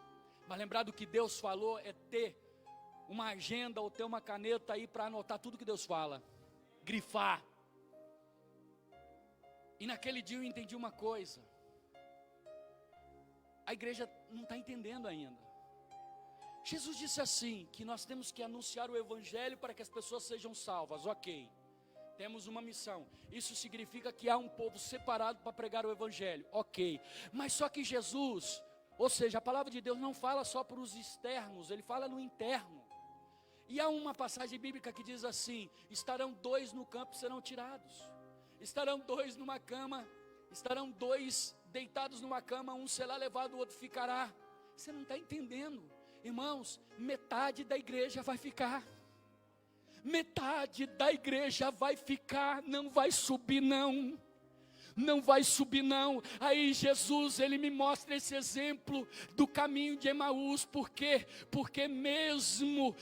Mas lembrar do que Deus falou é ter uma agenda ou ter uma caneta aí para anotar tudo que Deus fala. Grifar. E naquele dia eu entendi uma coisa. A igreja não está entendendo ainda. Jesus disse assim, que nós temos que anunciar o evangelho para que as pessoas sejam salvas. Ok, temos uma missão. Isso significa que há um povo separado para pregar o evangelho. Ok, mas só que Jesus, ou seja, a palavra de Deus não fala só para os externos, ele fala no interno. E há uma passagem bíblica que diz assim: estarão 2 no campo e serão tirados. Estarão 2 numa cama, estarão 2 deitados numa cama, um será levado, o outro ficará. Você não está entendendo, irmãos, metade da igreja vai ficar. Metade da igreja vai ficar, não vai subir não. Não vai subir não. Aí Jesus, ele me mostra esse exemplo do caminho de Emaús. Por quê? Porque mesmo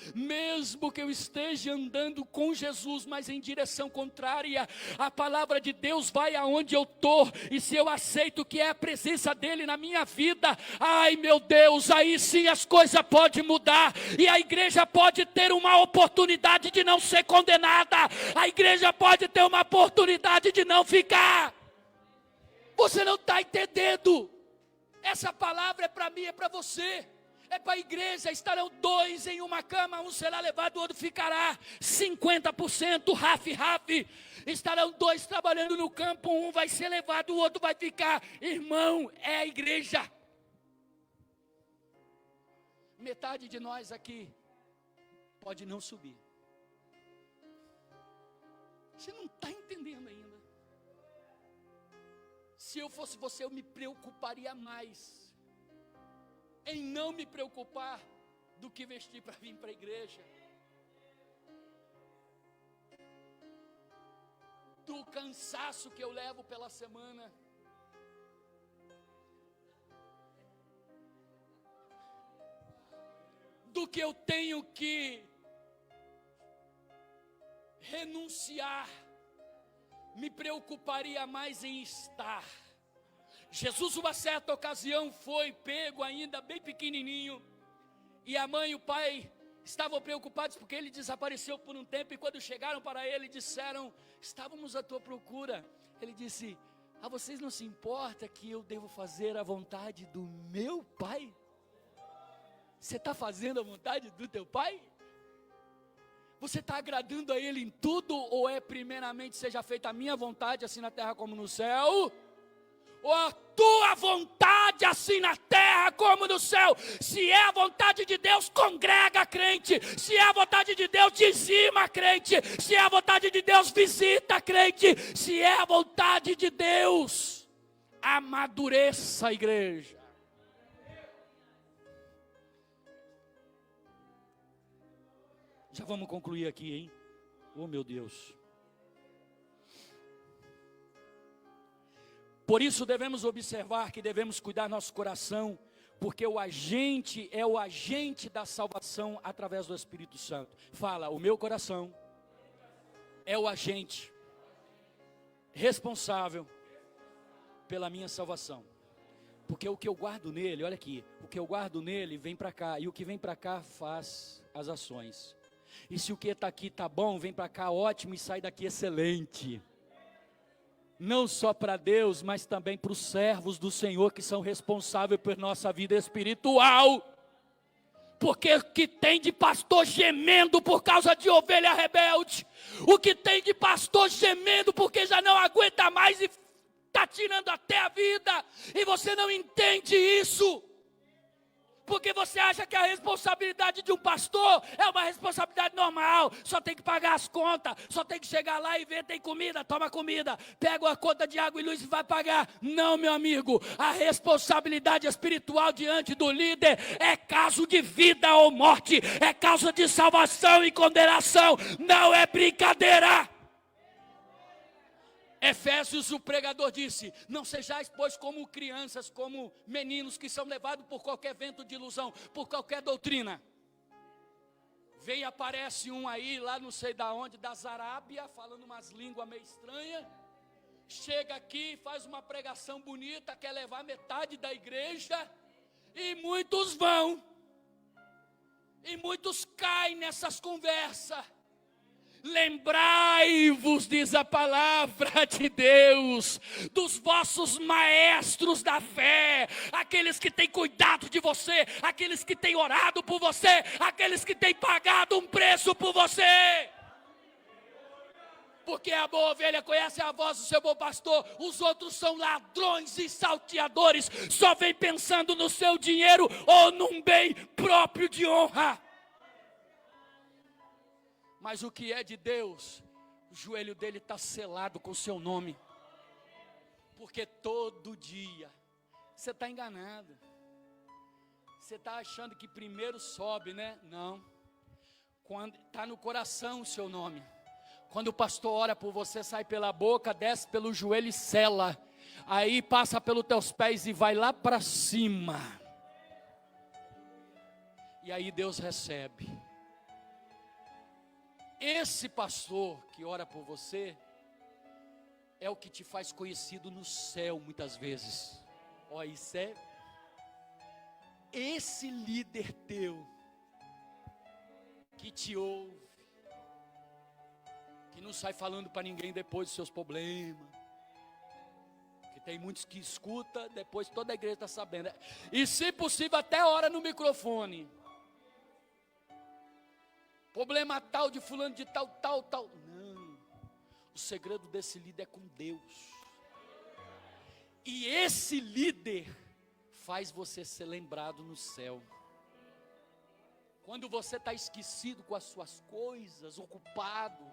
que eu esteja andando com Jesus, mas em direção contrária, a palavra de Deus vai aonde eu estou. E se eu aceito que é a presença dele na minha vida, ai meu Deus, aí sim as coisas podem mudar. E a igreja pode ter uma oportunidade de não ser condenada. A igreja pode ter uma oportunidade de não ficar. Você não está entendendo. Essa palavra é para mim, é para você. É para a igreja. Estarão dois em uma cama, um será levado, o outro ficará. 50%, raf. Estarão dois trabalhando no campo, um vai ser levado, o outro vai ficar. Irmão, é a igreja. Metade de nós aqui pode não subir. Você não está entendendo ainda. Se eu fosse você, eu me preocuparia mais em não me preocupar do que vestir para vir para a igreja. Do cansaço que eu levo pela semana. Do que eu tenho que renunciar. Me preocuparia mais em estar. Jesus, uma certa ocasião, foi pego ainda bem pequenininho, e a mãe e o pai estavam preocupados porque ele desapareceu por um tempo, e quando chegaram para ele, disseram: estávamos à tua procura. Ele disse: vocês não se importam que eu devo fazer a vontade do meu pai? Você está fazendo a vontade do teu pai? Você está agradando a ele em tudo, ou é primeiramente seja feita a minha vontade, assim na terra como no céu? Ou a tua vontade, assim na terra como no céu? Se é a vontade de Deus, congrega a crente. Se é a vontade de Deus, dizima a crente. Se é a vontade de Deus, visita a crente. Se é a vontade de Deus, amadureça a igreja. Já vamos concluir aqui, hein? Oh meu Deus. Por isso devemos observar que devemos cuidar nosso coração, porque o agente é o agente da salvação através do Espírito Santo. Fala, o meu coração é o agente responsável pela minha salvação. Porque o que eu guardo nele, olha aqui, o que eu guardo nele vem para cá, e o que vem para cá faz as ações. E se o que está aqui está bom, vem para cá ótimo e sai daqui excelente. Não só para Deus, mas também para os servos do Senhor que são responsáveis por nossa vida espiritual. Porque o que tem de pastor gemendo por causa de ovelha rebelde, o que tem de pastor gemendo porque já não aguenta mais e está tirando até a vida, e você não entende isso. Porque você acha que a responsabilidade de um pastor é uma responsabilidade normal. Só tem que pagar as contas, só tem que chegar lá e ver, tem comida, toma comida. Pega a conta de água e luz e vai pagar. Não, meu amigo, a responsabilidade espiritual diante do líder é caso de vida ou morte. É causa de salvação e condenação. Não é brincadeira. Efésios, o pregador disse: não sejais, pois, como crianças, como meninos que são levados por qualquer vento de ilusão, por qualquer doutrina. Vem e aparece um aí, lá não sei da onde, da Arábia, falando umas línguas meio estranhas. Chega aqui, faz uma pregação bonita, quer levar metade da igreja, e muitos vão. E muitos caem nessas conversas. Lembrai-vos, diz a palavra de Deus, dos vossos maestros da fé, aqueles que têm cuidado de você, aqueles que têm orado por você, aqueles que têm pagado um preço por você. Porque a boa ovelha conhece a voz do seu bom pastor, os outros são ladrões e salteadores, só vem pensando no seu dinheiro ou num bem próprio de honra. Mas o que é de Deus, o joelho dele está selado com o seu nome. Porque todo dia, você está enganado. Você está achando que primeiro sobe, né? Não. Quando está no coração o seu nome. Quando o pastor ora por você, sai pela boca, desce pelo joelho e sela. Aí passa pelos teus pés e vai lá para cima. E aí Deus recebe. Esse pastor que ora por você é o que te faz conhecido no céu muitas vezes. Ó, isso é esse líder teu que te ouve, que não sai falando para ninguém depois dos seus problemas. Que tem muitos que escuta, depois toda a igreja está sabendo. E se possível até ora no microfone. Problema tal de fulano de tal. Não. O segredo desse líder é com Deus. E esse líder faz você ser lembrado no céu. Quando você está esquecido com as suas coisas, ocupado,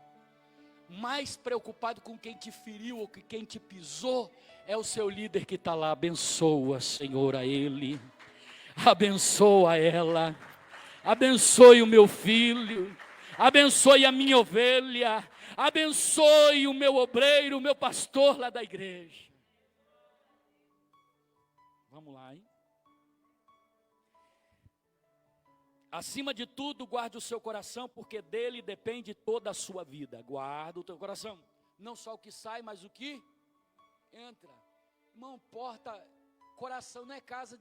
mais preocupado com quem te feriu ou com quem te pisou, é o seu líder que está lá. Abençoa, Senhor, a ele. Abençoa ela. Abençoe o meu filho, abençoe a minha ovelha, abençoe o meu obreiro, o meu pastor lá da igreja. Vamos lá, hein? Acima de tudo, guarde o seu coração, porque dele depende toda a sua vida. Guarda o teu coração, não só o que sai, mas o que entra. Irmão, coração não é casa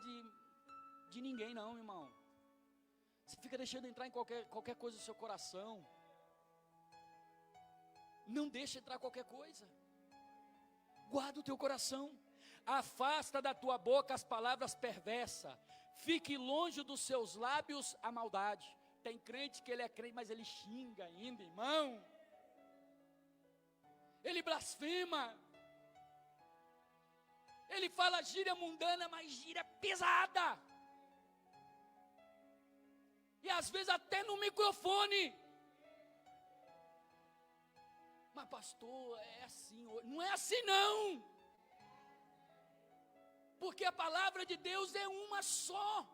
de ninguém não, irmão. Você fica deixando entrar em qualquer coisa do seu coração. Não deixa entrar qualquer coisa. Guarda o teu coração. Afasta da tua boca as palavras perversas. Fique longe dos seus lábios a maldade. Tem crente que ele é crente, mas ele xinga ainda, irmão. Ele blasfema. Ele fala gíria mundana, mas gíria pesada. E às vezes até no microfone. Mas pastor, é assim. Não é assim não. Porque a palavra de Deus é uma só.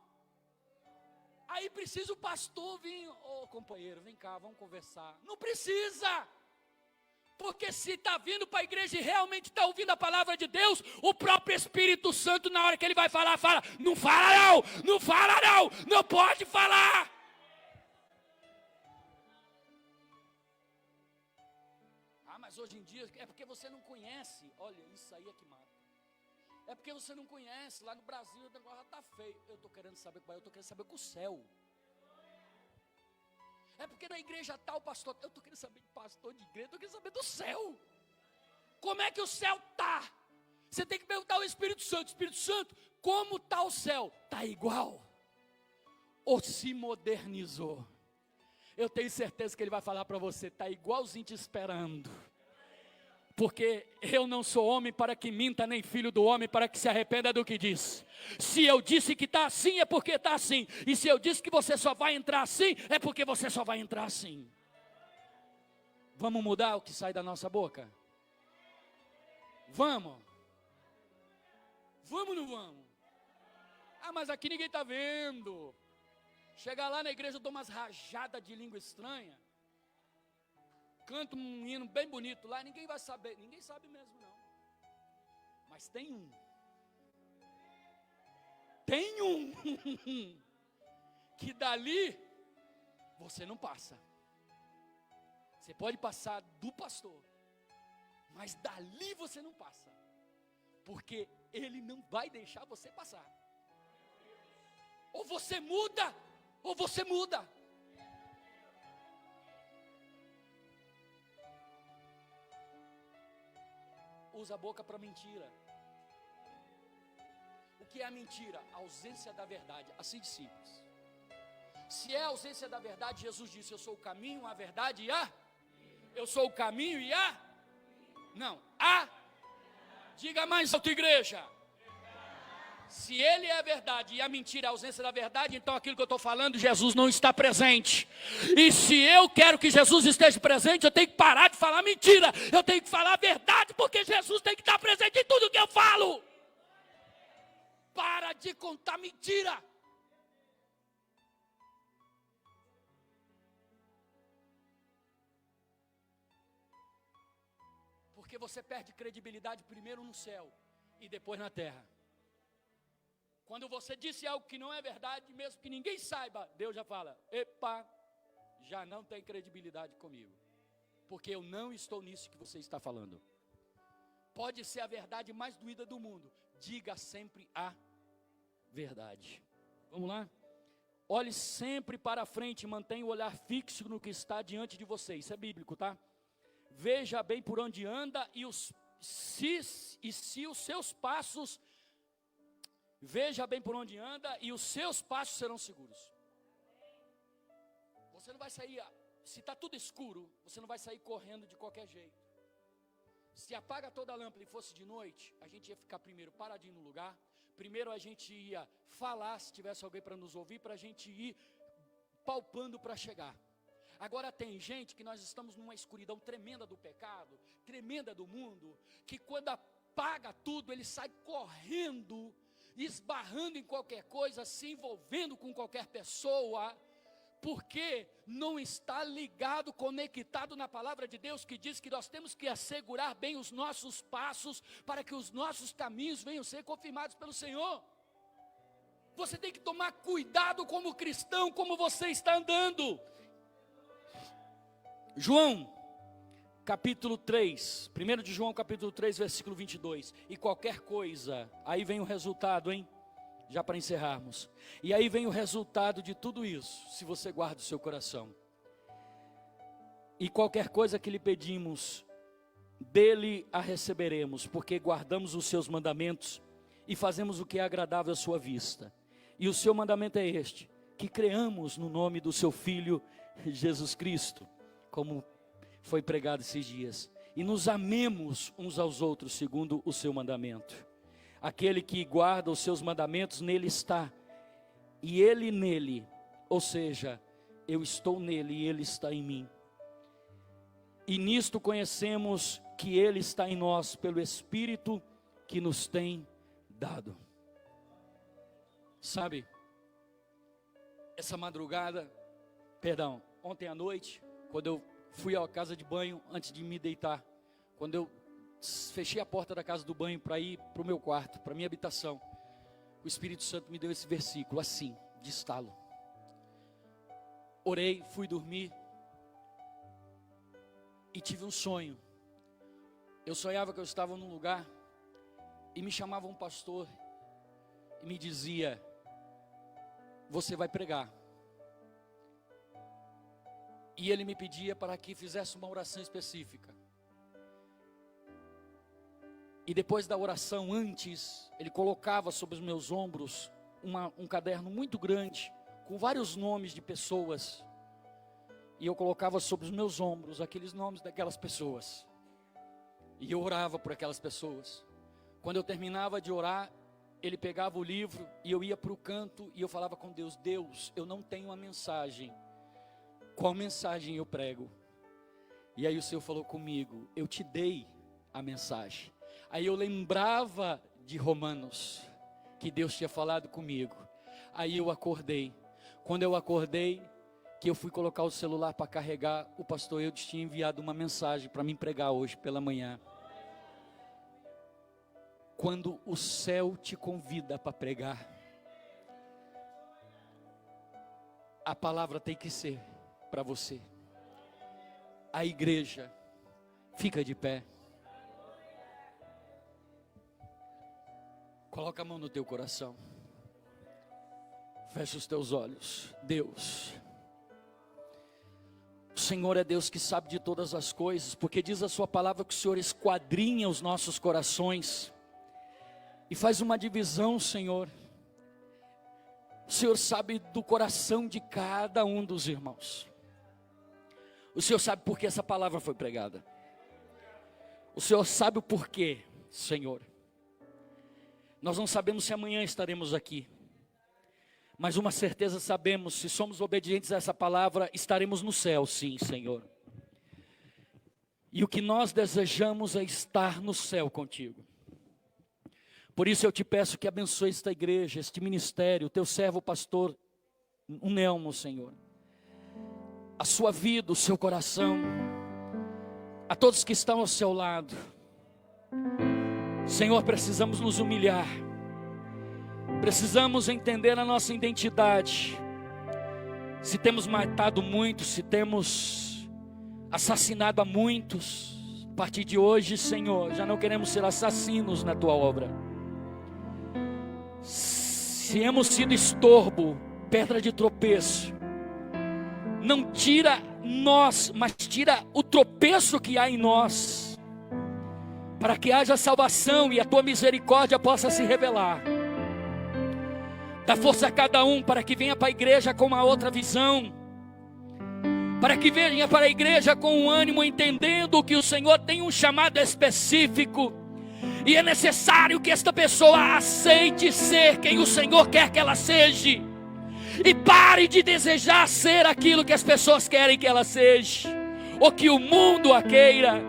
Aí precisa o pastor vir. Ô companheiro, vem cá, vamos conversar. Não precisa. Porque se está vindo para a igreja e realmente está ouvindo a palavra de Deus, o próprio Espírito Santo, na hora que ele vai falar, fala, não fala não, não fala não, não pode falar. Mas hoje em dia, é porque você não conhece. Olha, isso aí é que mata. É porque você não conhece. Lá no Brasil o negócio está feio. Eu estou querendo saber qual é, eu estou querendo saber com o céu. É porque na igreja tal, pastor, eu estou querendo saber de pastor de igreja, eu estou querendo saber do céu. Como é que o céu está? Você tem que perguntar ao Espírito Santo, como está o céu? Está igual? Ou se modernizou? Eu tenho certeza que ele vai falar para você, está igualzinho te esperando. Porque eu não sou homem para que minta, nem filho do homem para que se arrependa do que diz. Se eu disse que está assim, é porque está assim. E se eu disse que você só vai entrar assim, é porque você só vai entrar assim. Vamos mudar o que sai da nossa boca? Vamos. Vamos ou não vamos? Ah, mas aqui ninguém está vendo. Chegar lá na igreja, eu dou umas rajadas de língua estranha. Canto um hino bem bonito lá, ninguém vai saber. Ninguém sabe mesmo não. Mas tem um. Tem um. Que dali, você não passa. Você pode passar do pastor. Mas dali você não passa. Porque ele não vai deixar você passar. Ou você muda, ou você muda. Usa a boca para mentira. O que é a mentira? A ausência da verdade, assim de simples. Se é a ausência da verdade, Jesus disse, eu sou o caminho, a verdade e a... Eu sou o caminho e a... Não, a... Diga mais alto, igreja. Se ele é a verdade e a mentira é a ausência da verdade, então aquilo que eu estou falando, Jesus não está presente. E se eu quero que Jesus esteja presente, eu tenho que parar de falar mentira. Eu tenho que falar a verdade, porque Jesus tem que estar presente em tudo que eu falo. Para de contar mentira. Porque você perde credibilidade primeiro no céu e depois na terra. Quando você disse algo que não é verdade, mesmo que ninguém saiba, Deus já fala: epa, já não tem credibilidade comigo, porque eu não estou nisso que você está falando. Pode ser a verdade mais doída do mundo, diga sempre a verdade. Vamos lá? Olhe sempre para frente, mantenha o olhar fixo no que está diante de você. Isso é bíblico, tá? Veja bem por onde anda se os seus passos, veja bem por onde anda e os seus passos serão seguros. Você não vai sair, se está tudo escuro, você não vai sair correndo de qualquer jeito. Se apaga toda a lâmpada e fosse de noite, a gente ia ficar primeiro paradinho no lugar. Primeiro a gente ia falar, se tivesse alguém para nos ouvir, para a gente ir palpando para chegar. Agora tem gente que nós estamos numa escuridão tremenda do pecado, tremenda do mundo, que quando apaga tudo, ele sai correndo, esbarrando em qualquer coisa, se envolvendo com qualquer pessoa, porque não está ligado, conectado na palavra de Deus, que diz que nós temos que assegurar bem os nossos passos, para que os nossos caminhos venham ser confirmados pelo Senhor. Você tem que tomar cuidado como cristão, como você está andando. João, capítulo 3, 1 de João capítulo 3, versículo 22, e qualquer coisa, aí vem o resultado, hein? Já para encerrarmos, e aí vem o resultado de tudo isso, se você guarda o seu coração. E qualquer coisa que lhe pedimos, dele a receberemos, porque guardamos os seus mandamentos e fazemos o que é agradável à sua vista. E o seu mandamento é este: que creamos no nome do seu Filho Jesus Cristo, como foi pregado esses dias, e nos amemos uns aos outros segundo o seu mandamento. Aquele que guarda os seus mandamentos, nele está, e ele nele, ou seja, eu estou nele e ele está em mim. E nisto conhecemos que ele está em nós, pelo Espírito que nos tem dado. Sabe, ontem à noite, quando eu fui à casa de banho, antes de me deitar, quando eu fechei a porta da casa do banho para ir para o meu quarto, para a minha habitação, o Espírito Santo me deu esse versículo assim, de estalo. Orei, fui dormir e tive um sonho. Eu sonhava que eu estava num lugar e me chamava um pastor e me dizia: você vai pregar. E ele me pedia para que fizesse uma oração específica. E depois da oração, antes, ele colocava sobre os meus ombros um caderno muito grande, com vários nomes de pessoas. E eu colocava sobre os meus ombros aqueles nomes daquelas pessoas. E eu orava por aquelas pessoas. Quando eu terminava de orar, ele pegava o livro e eu ia para o canto e eu falava com Deus: Deus, eu não tenho uma mensagem. Qual mensagem eu prego? E aí o Senhor falou comigo: eu te dei a mensagem. Aí eu lembrava de Romanos, que Deus tinha falado comigo. Aí eu acordei. Quando eu acordei, que eu fui colocar o celular para carregar, o pastor Eudes tinha enviado uma mensagem para mim pregar hoje pela manhã. Quando o céu te convida para pregar, a palavra tem que ser para você. A igreja fica de pé. Coloca a mão no teu coração. Fecha os teus olhos. Deus, o Senhor é Deus que sabe de todas as coisas, porque diz a sua palavra que o Senhor esquadrinha os nossos corações e faz uma divisão, Senhor. O Senhor sabe do coração de cada um dos irmãos. O Senhor sabe por que essa palavra foi pregada. O Senhor sabe o porquê, Senhor. Nós não sabemos se amanhã estaremos aqui, mas uma certeza sabemos: se somos obedientes a essa palavra, estaremos no céu, sim, Senhor. E o que nós desejamos é estar no céu contigo. Por isso eu te peço que abençoe esta igreja, este ministério, o teu servo pastor, o Nelmo, Senhor. A sua vida, o seu coração, a todos que estão ao seu lado. Senhor, precisamos nos humilhar. Precisamos entender a nossa identidade. Se temos matado muitos, se temos assassinado a muitos, a partir de hoje, Senhor, já não queremos ser assassinos na tua obra. Se hemos sido estorbo, pedra de tropeço, não tira nós, mas tira o tropeço que há em nós, para que haja salvação e a tua misericórdia possa se revelar. Dá força a cada um para que venha para a igreja com uma outra visão, para que venha para a igreja com um ânimo, entendendo que o Senhor tem um chamado específico, e é necessário que esta pessoa aceite ser quem o Senhor quer que ela seja, e pare de desejar ser aquilo que as pessoas querem que ela seja, ou que o mundo a queira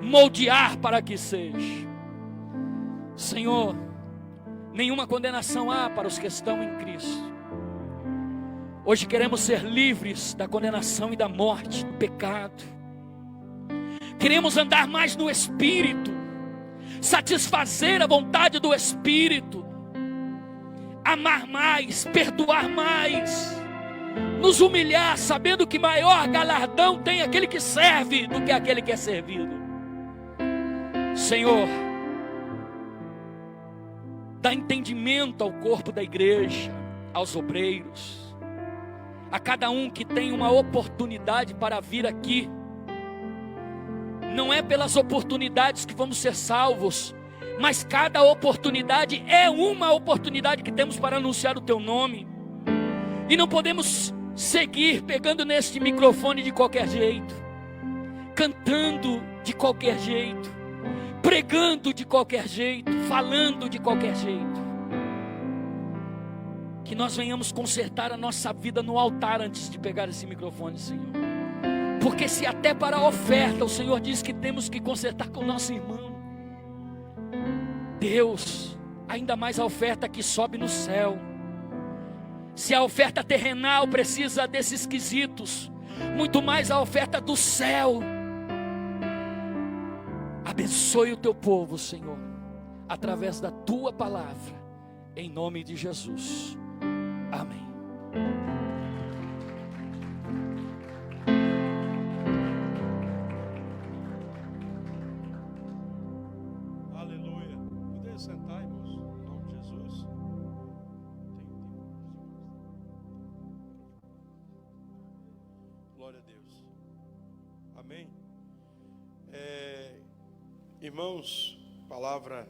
moldear para que seja. Senhor, nenhuma condenação há para os que estão em Cristo. Hoje queremos ser livres da condenação e da morte, do pecado. Queremos andar mais no Espírito, satisfazer a vontade do Espírito, amar mais, perdoar mais, nos humilhar, sabendo que maior galardão tem aquele que serve do que aquele que é servido. Senhor, dá entendimento ao corpo da igreja, aos obreiros, a cada um que tem uma oportunidade para vir aqui. Não é pelas oportunidades que vamos ser salvos, mas cada oportunidade é uma oportunidade que temos para anunciar o teu nome. E não podemos seguir pegando neste microfone de qualquer jeito, cantando de qualquer jeito, pregando de qualquer jeito, falando de qualquer jeito. Que nós venhamos consertar a nossa vida no altar antes de pegar esse microfone, Senhor. Porque se até para a oferta o Senhor diz que temos que consertar com o nosso irmão, Deus, ainda mais a oferta que sobe no céu. Se a oferta terrenal precisa desses quesitos, muito mais a oferta do céu. Abençoe o teu povo, Senhor, através da tua palavra, em nome de Jesus. Amém. Aleluia. Poder sentar, irmãos, em nome de Jesus. Glória a Deus. Amém. Irmãos, palavra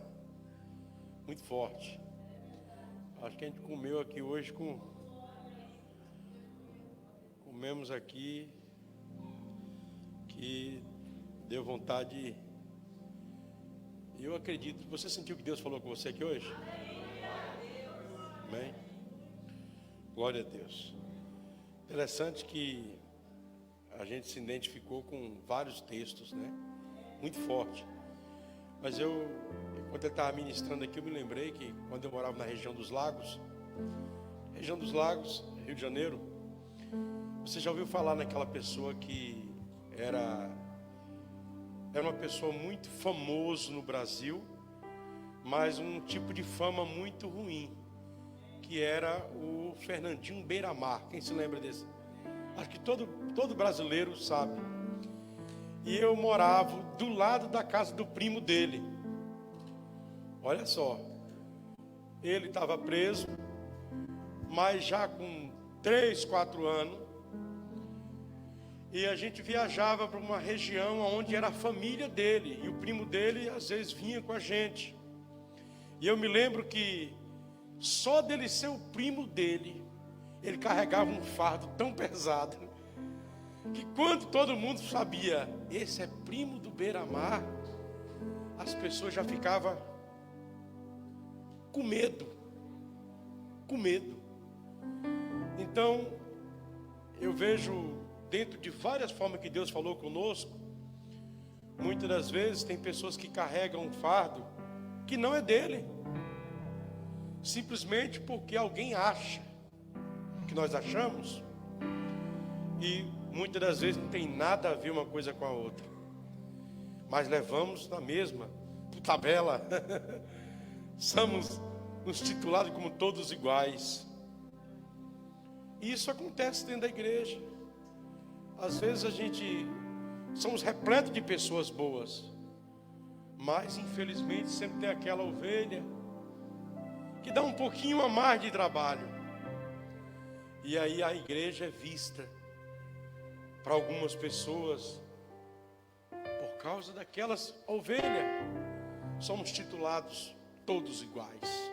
muito forte. Acho que a gente comeu aqui hoje comemos aqui que deu vontade. Eu acredito. Você sentiu que Deus falou com você aqui hoje? Amém. Glória a Deus. Interessante que a gente se identificou com vários textos, né? Muito forte. Mas quando eu estava ministrando aqui, eu me lembrei que quando eu morava na região dos Lagos, Rio de Janeiro, você já ouviu falar naquela pessoa que era uma pessoa muito famosa no Brasil, mas um tipo de fama muito ruim, que era o Fernandinho Beiramar. Quem se lembra desse? Acho que todo brasileiro sabe. E eu morava do lado da casa do primo dele. Olha só, ele estava preso, mas já com 3, 4 anos, e a gente viajava para uma região onde era a família dele, e o primo dele às vezes vinha com a gente. E eu me lembro que só dele ser o primo dele, ele carregava um fardo tão pesado, que quando todo mundo sabia, esse é primo do Beiramar, as pessoas já ficavam com medo. Então, eu vejo dentro de várias formas que Deus falou conosco, muitas das vezes tem pessoas que carregam um fardo que não é dele, simplesmente porque alguém acha que nós achamos, e muitas das vezes não tem nada a ver uma coisa com a outra, mas levamos na mesma, por tabela. Somos nos titulados como todos iguais. E isso acontece dentro da igreja. Às vezes somos repletos de pessoas boas, mas infelizmente sempre tem aquela ovelha que dá um pouquinho a mais de trabalho. E aí a igreja é vista para algumas pessoas por causa daquelas ovelhas. Somos titulados todos iguais.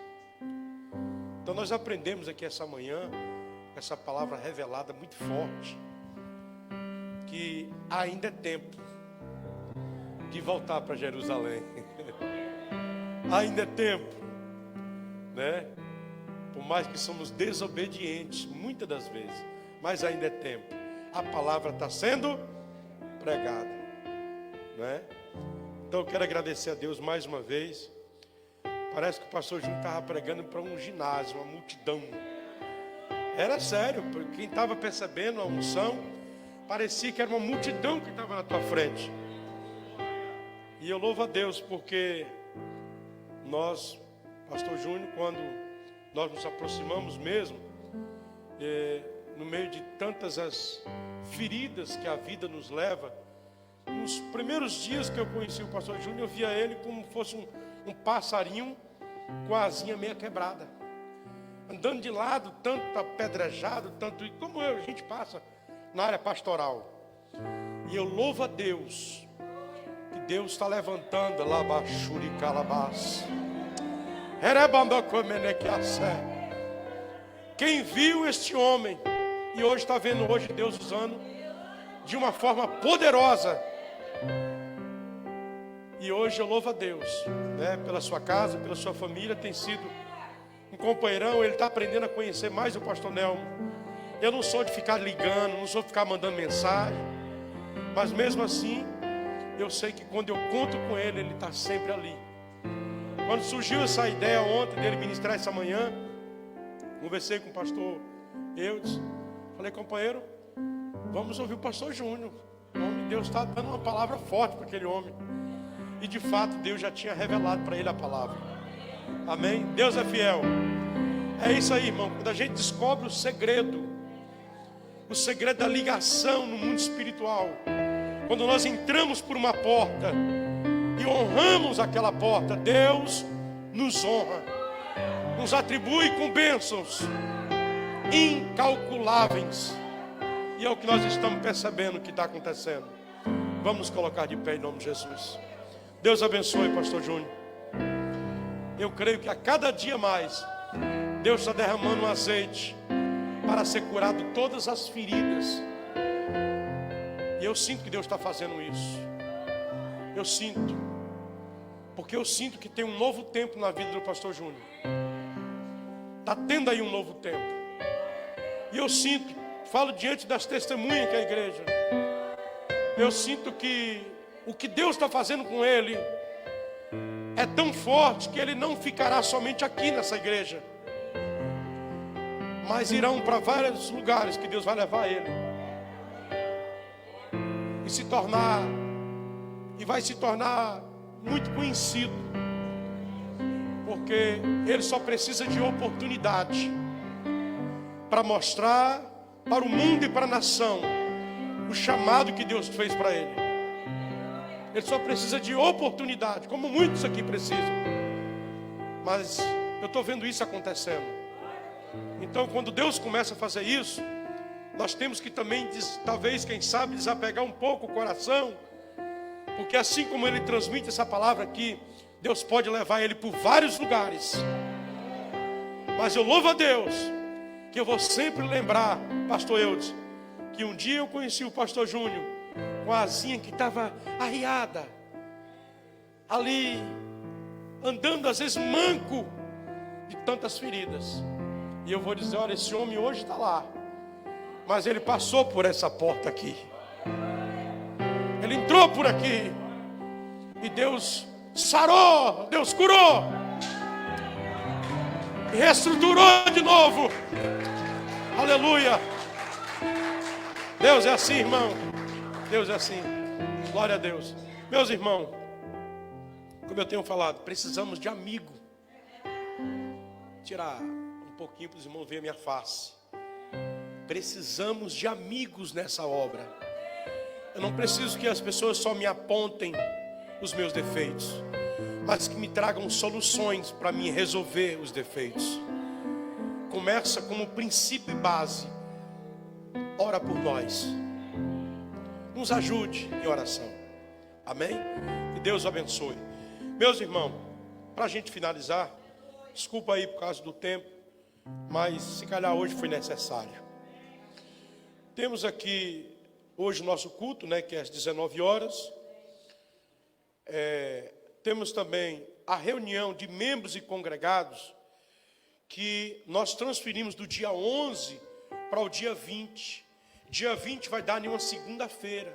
Então nós aprendemos aqui essa manhã, essa palavra revelada muito forte, que ainda é tempo de voltar para Jerusalém. Ainda é tempo, né? Por mais que somos desobedientes muitas das vezes, mas ainda é tempo. A palavra está sendo pregada, né? Então eu quero agradecer a Deus mais uma vez. Parece que o pastor Júnior estava pregando para um ginásio, uma multidão. Era sério, quem estava percebendo a unção, parecia que era uma multidão que estava na tua frente. E eu louvo a Deus porque nós, pastor Júnior, quando nós nos aproximamos mesmo, no meio de tantas as feridas que a vida nos leva, nos primeiros dias que eu conheci o pastor Júnior, eu via ele como fosse um passarinho com a asinha meia quebrada, andando de lado, tanto apedrejado, tanto como a gente passa na área pastoral. E eu louvo a Deus que Deus está levantando lá Bachuri Calabás. Quem viu este homem e hoje está vendo hoje Deus usando de uma forma poderosa. E hoje eu louvo a Deus, né, pela sua casa, pela sua família. Tem sido um companheirão. Ele está aprendendo a conhecer mais o pastor Nelmo. Eu não sou de ficar ligando, não sou de ficar mandando mensagem, mas mesmo assim eu sei que quando eu conto com ele, ele está sempre ali. Quando surgiu essa ideia ontem dele ministrar essa manhã, conversei com o pastor Eudes. Falei, companheiro, vamos ouvir o pastor Júnior. O nome de Deus está dando uma palavra forte para aquele homem. E de fato Deus já tinha revelado para ele a palavra. Amém? Deus é fiel. É isso aí, irmão. Quando a gente descobre o segredo da ligação no mundo espiritual, quando nós entramos por uma porta e honramos aquela porta, Deus nos honra, nos atribui com bênçãos incalculáveis. E é o que nós estamos percebendo que está acontecendo. Vamos nos colocar de pé em nome de Jesus. Deus abençoe, pastor Júnior. Eu creio que a cada dia mais Deus está derramando um azeite para ser curado todas as feridas. E eu sinto que Deus está fazendo isso. Eu sinto. Porque eu sinto que tem um novo tempo na vida do pastor Júnior. Está tendo aí um novo tempo. E eu sinto, falo diante das testemunhas que é a igreja, eu sinto que o que Deus está fazendo com ele é tão forte que ele não ficará somente aqui nessa igreja, mas irão para vários lugares que Deus vai levar ele. E vai se tornar muito conhecido, porque ele só precisa de oportunidade para mostrar para o mundo e para a nação o chamado que Deus fez para ele. Ele só precisa de oportunidade, como muitos aqui precisam. Mas eu estou vendo isso acontecendo. Então quando Deus começa a fazer isso, nós temos que também, talvez, quem sabe, desapegar um pouco o coração. Porque assim como ele transmite essa palavra aqui, Deus pode levar ele por vários lugares. Mas eu louvo a Deus que eu vou sempre lembrar, pastor Eudes, que um dia eu conheci o pastor Júnior com a asinha que estava arriada, ali, andando às vezes manco de tantas feridas. E eu vou dizer, olha, esse homem hoje está lá, mas ele passou por essa porta aqui. Ele entrou por aqui. E Deus sarou, Deus curou, e reestruturou de novo. Aleluia. Deus é assim, irmão. Deus é assim. Glória a Deus. Meus irmãos, Como eu tenho falado, precisamos de amigo. Tirar um pouquinho para os irmãos verem a minha face. Precisamos de amigos nessa obra. Eu não preciso que as pessoas só me apontem os meus defeitos, mas que me tragam soluções para mim resolver os defeitos. Começa como princípio e base. Ora por nós. Nos ajude em oração. Amém? Que Deus abençoe. Meus irmãos, para a gente finalizar, desculpa aí por causa do tempo, mas se calhar hoje foi necessário. Temos aqui hoje o nosso culto, né, que é às 19 horas. Temos também a reunião de membros e congregados, que nós transferimos do dia 11 para o dia 20. Dia 20 vai dar em uma segunda-feira.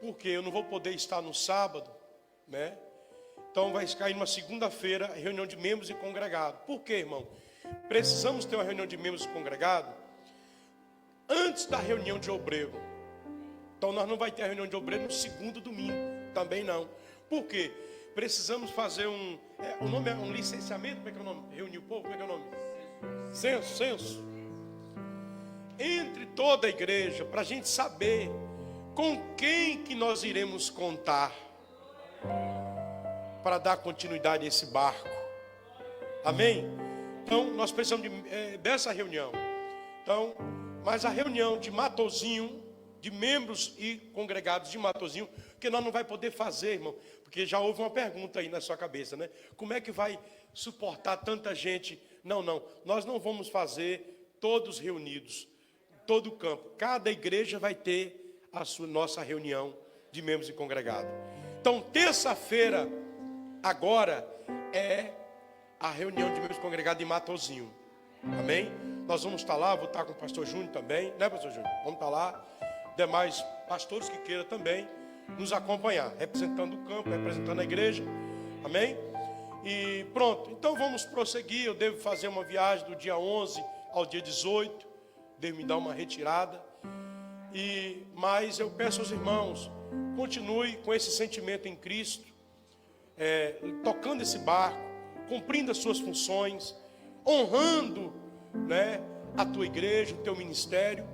Porque eu não vou poder estar no sábado, né? Então vai cair numa segunda-feira a reunião de membros e congregados. Por quê, irmão? Precisamos ter uma reunião de membros e congregados antes da reunião de obreiro. Então nós não vamos ter a reunião de obreiro no segundo domingo. Também não. Por quê? Precisamos fazer o nome é um licenciamento, como é que é o nome? Reunir o povo, como é que é o nome? Censo. Entre toda a igreja, para a gente saber com quem que nós iremos contar para dar continuidade a esse barco. Amém? Então nós precisamos dessa reunião. Então, mas a reunião de Matozinho, de membros e congregados de Matozinho, que nós não vai poder fazer, irmão, porque já houve uma pergunta aí na sua cabeça, né? Como é que vai suportar tanta gente? Não, nós não vamos fazer todos reunidos, todo o campo. Cada igreja vai ter a nossa reunião de membros e congregados. Então, terça-feira, agora, é a reunião de membros congregados em Matozinho. Amém? Nós vamos estar lá, vou estar com o pastor Júnior também, né, pastor Júnior? Vamos estar lá. Demais pastores que queiram também nos acompanhar, representando o campo, representando a igreja. Amém? E pronto, então vamos prosseguir. Eu devo fazer uma viagem do dia 11 ao dia 18. Devo me dar uma retirada. Mas eu peço aos irmãos, continue com esse sentimento em Cristo, tocando esse barco, cumprindo as suas funções, honrando, né, a tua igreja, o teu ministério,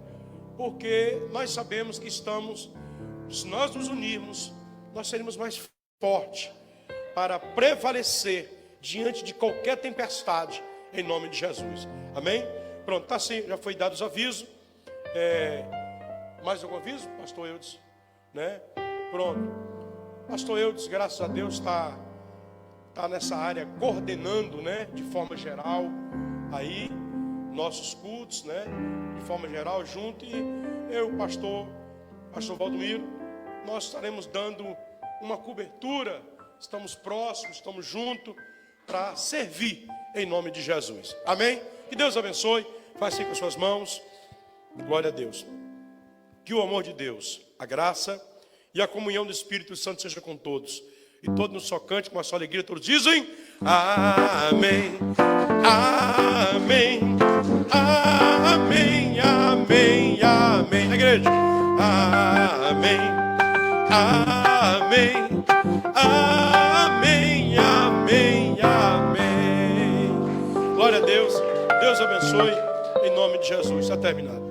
porque nós sabemos que se nós nos unirmos, nós seremos mais fortes para prevalecer diante de qualquer tempestade, em nome de Jesus. Amém? Pronto, está assim, já foi dado os avisos. Mais algum aviso, pastor Eudes? Né? Pronto. Pastor Eudes, graças a Deus, está nessa área coordenando, né, de forma geral, aí, nossos cultos, né, de forma geral, junto. E eu, pastor Valdomiro, nós estaremos dando uma cobertura. Estamos próximos, estamos juntos para servir em nome de Jesus. Amém? Que Deus abençoe. Faça assim com as suas mãos. Glória a Deus. Que o amor de Deus, a graça e a comunhão do Espírito Santo seja com todos. E todos no só cante com a sua alegria. Todos dizem amém, amém, amém, amém, amém. Na igreja, amém, amém, amém, amém, amém. Glória a Deus. Deus abençoe em nome de Jesus. Está terminado.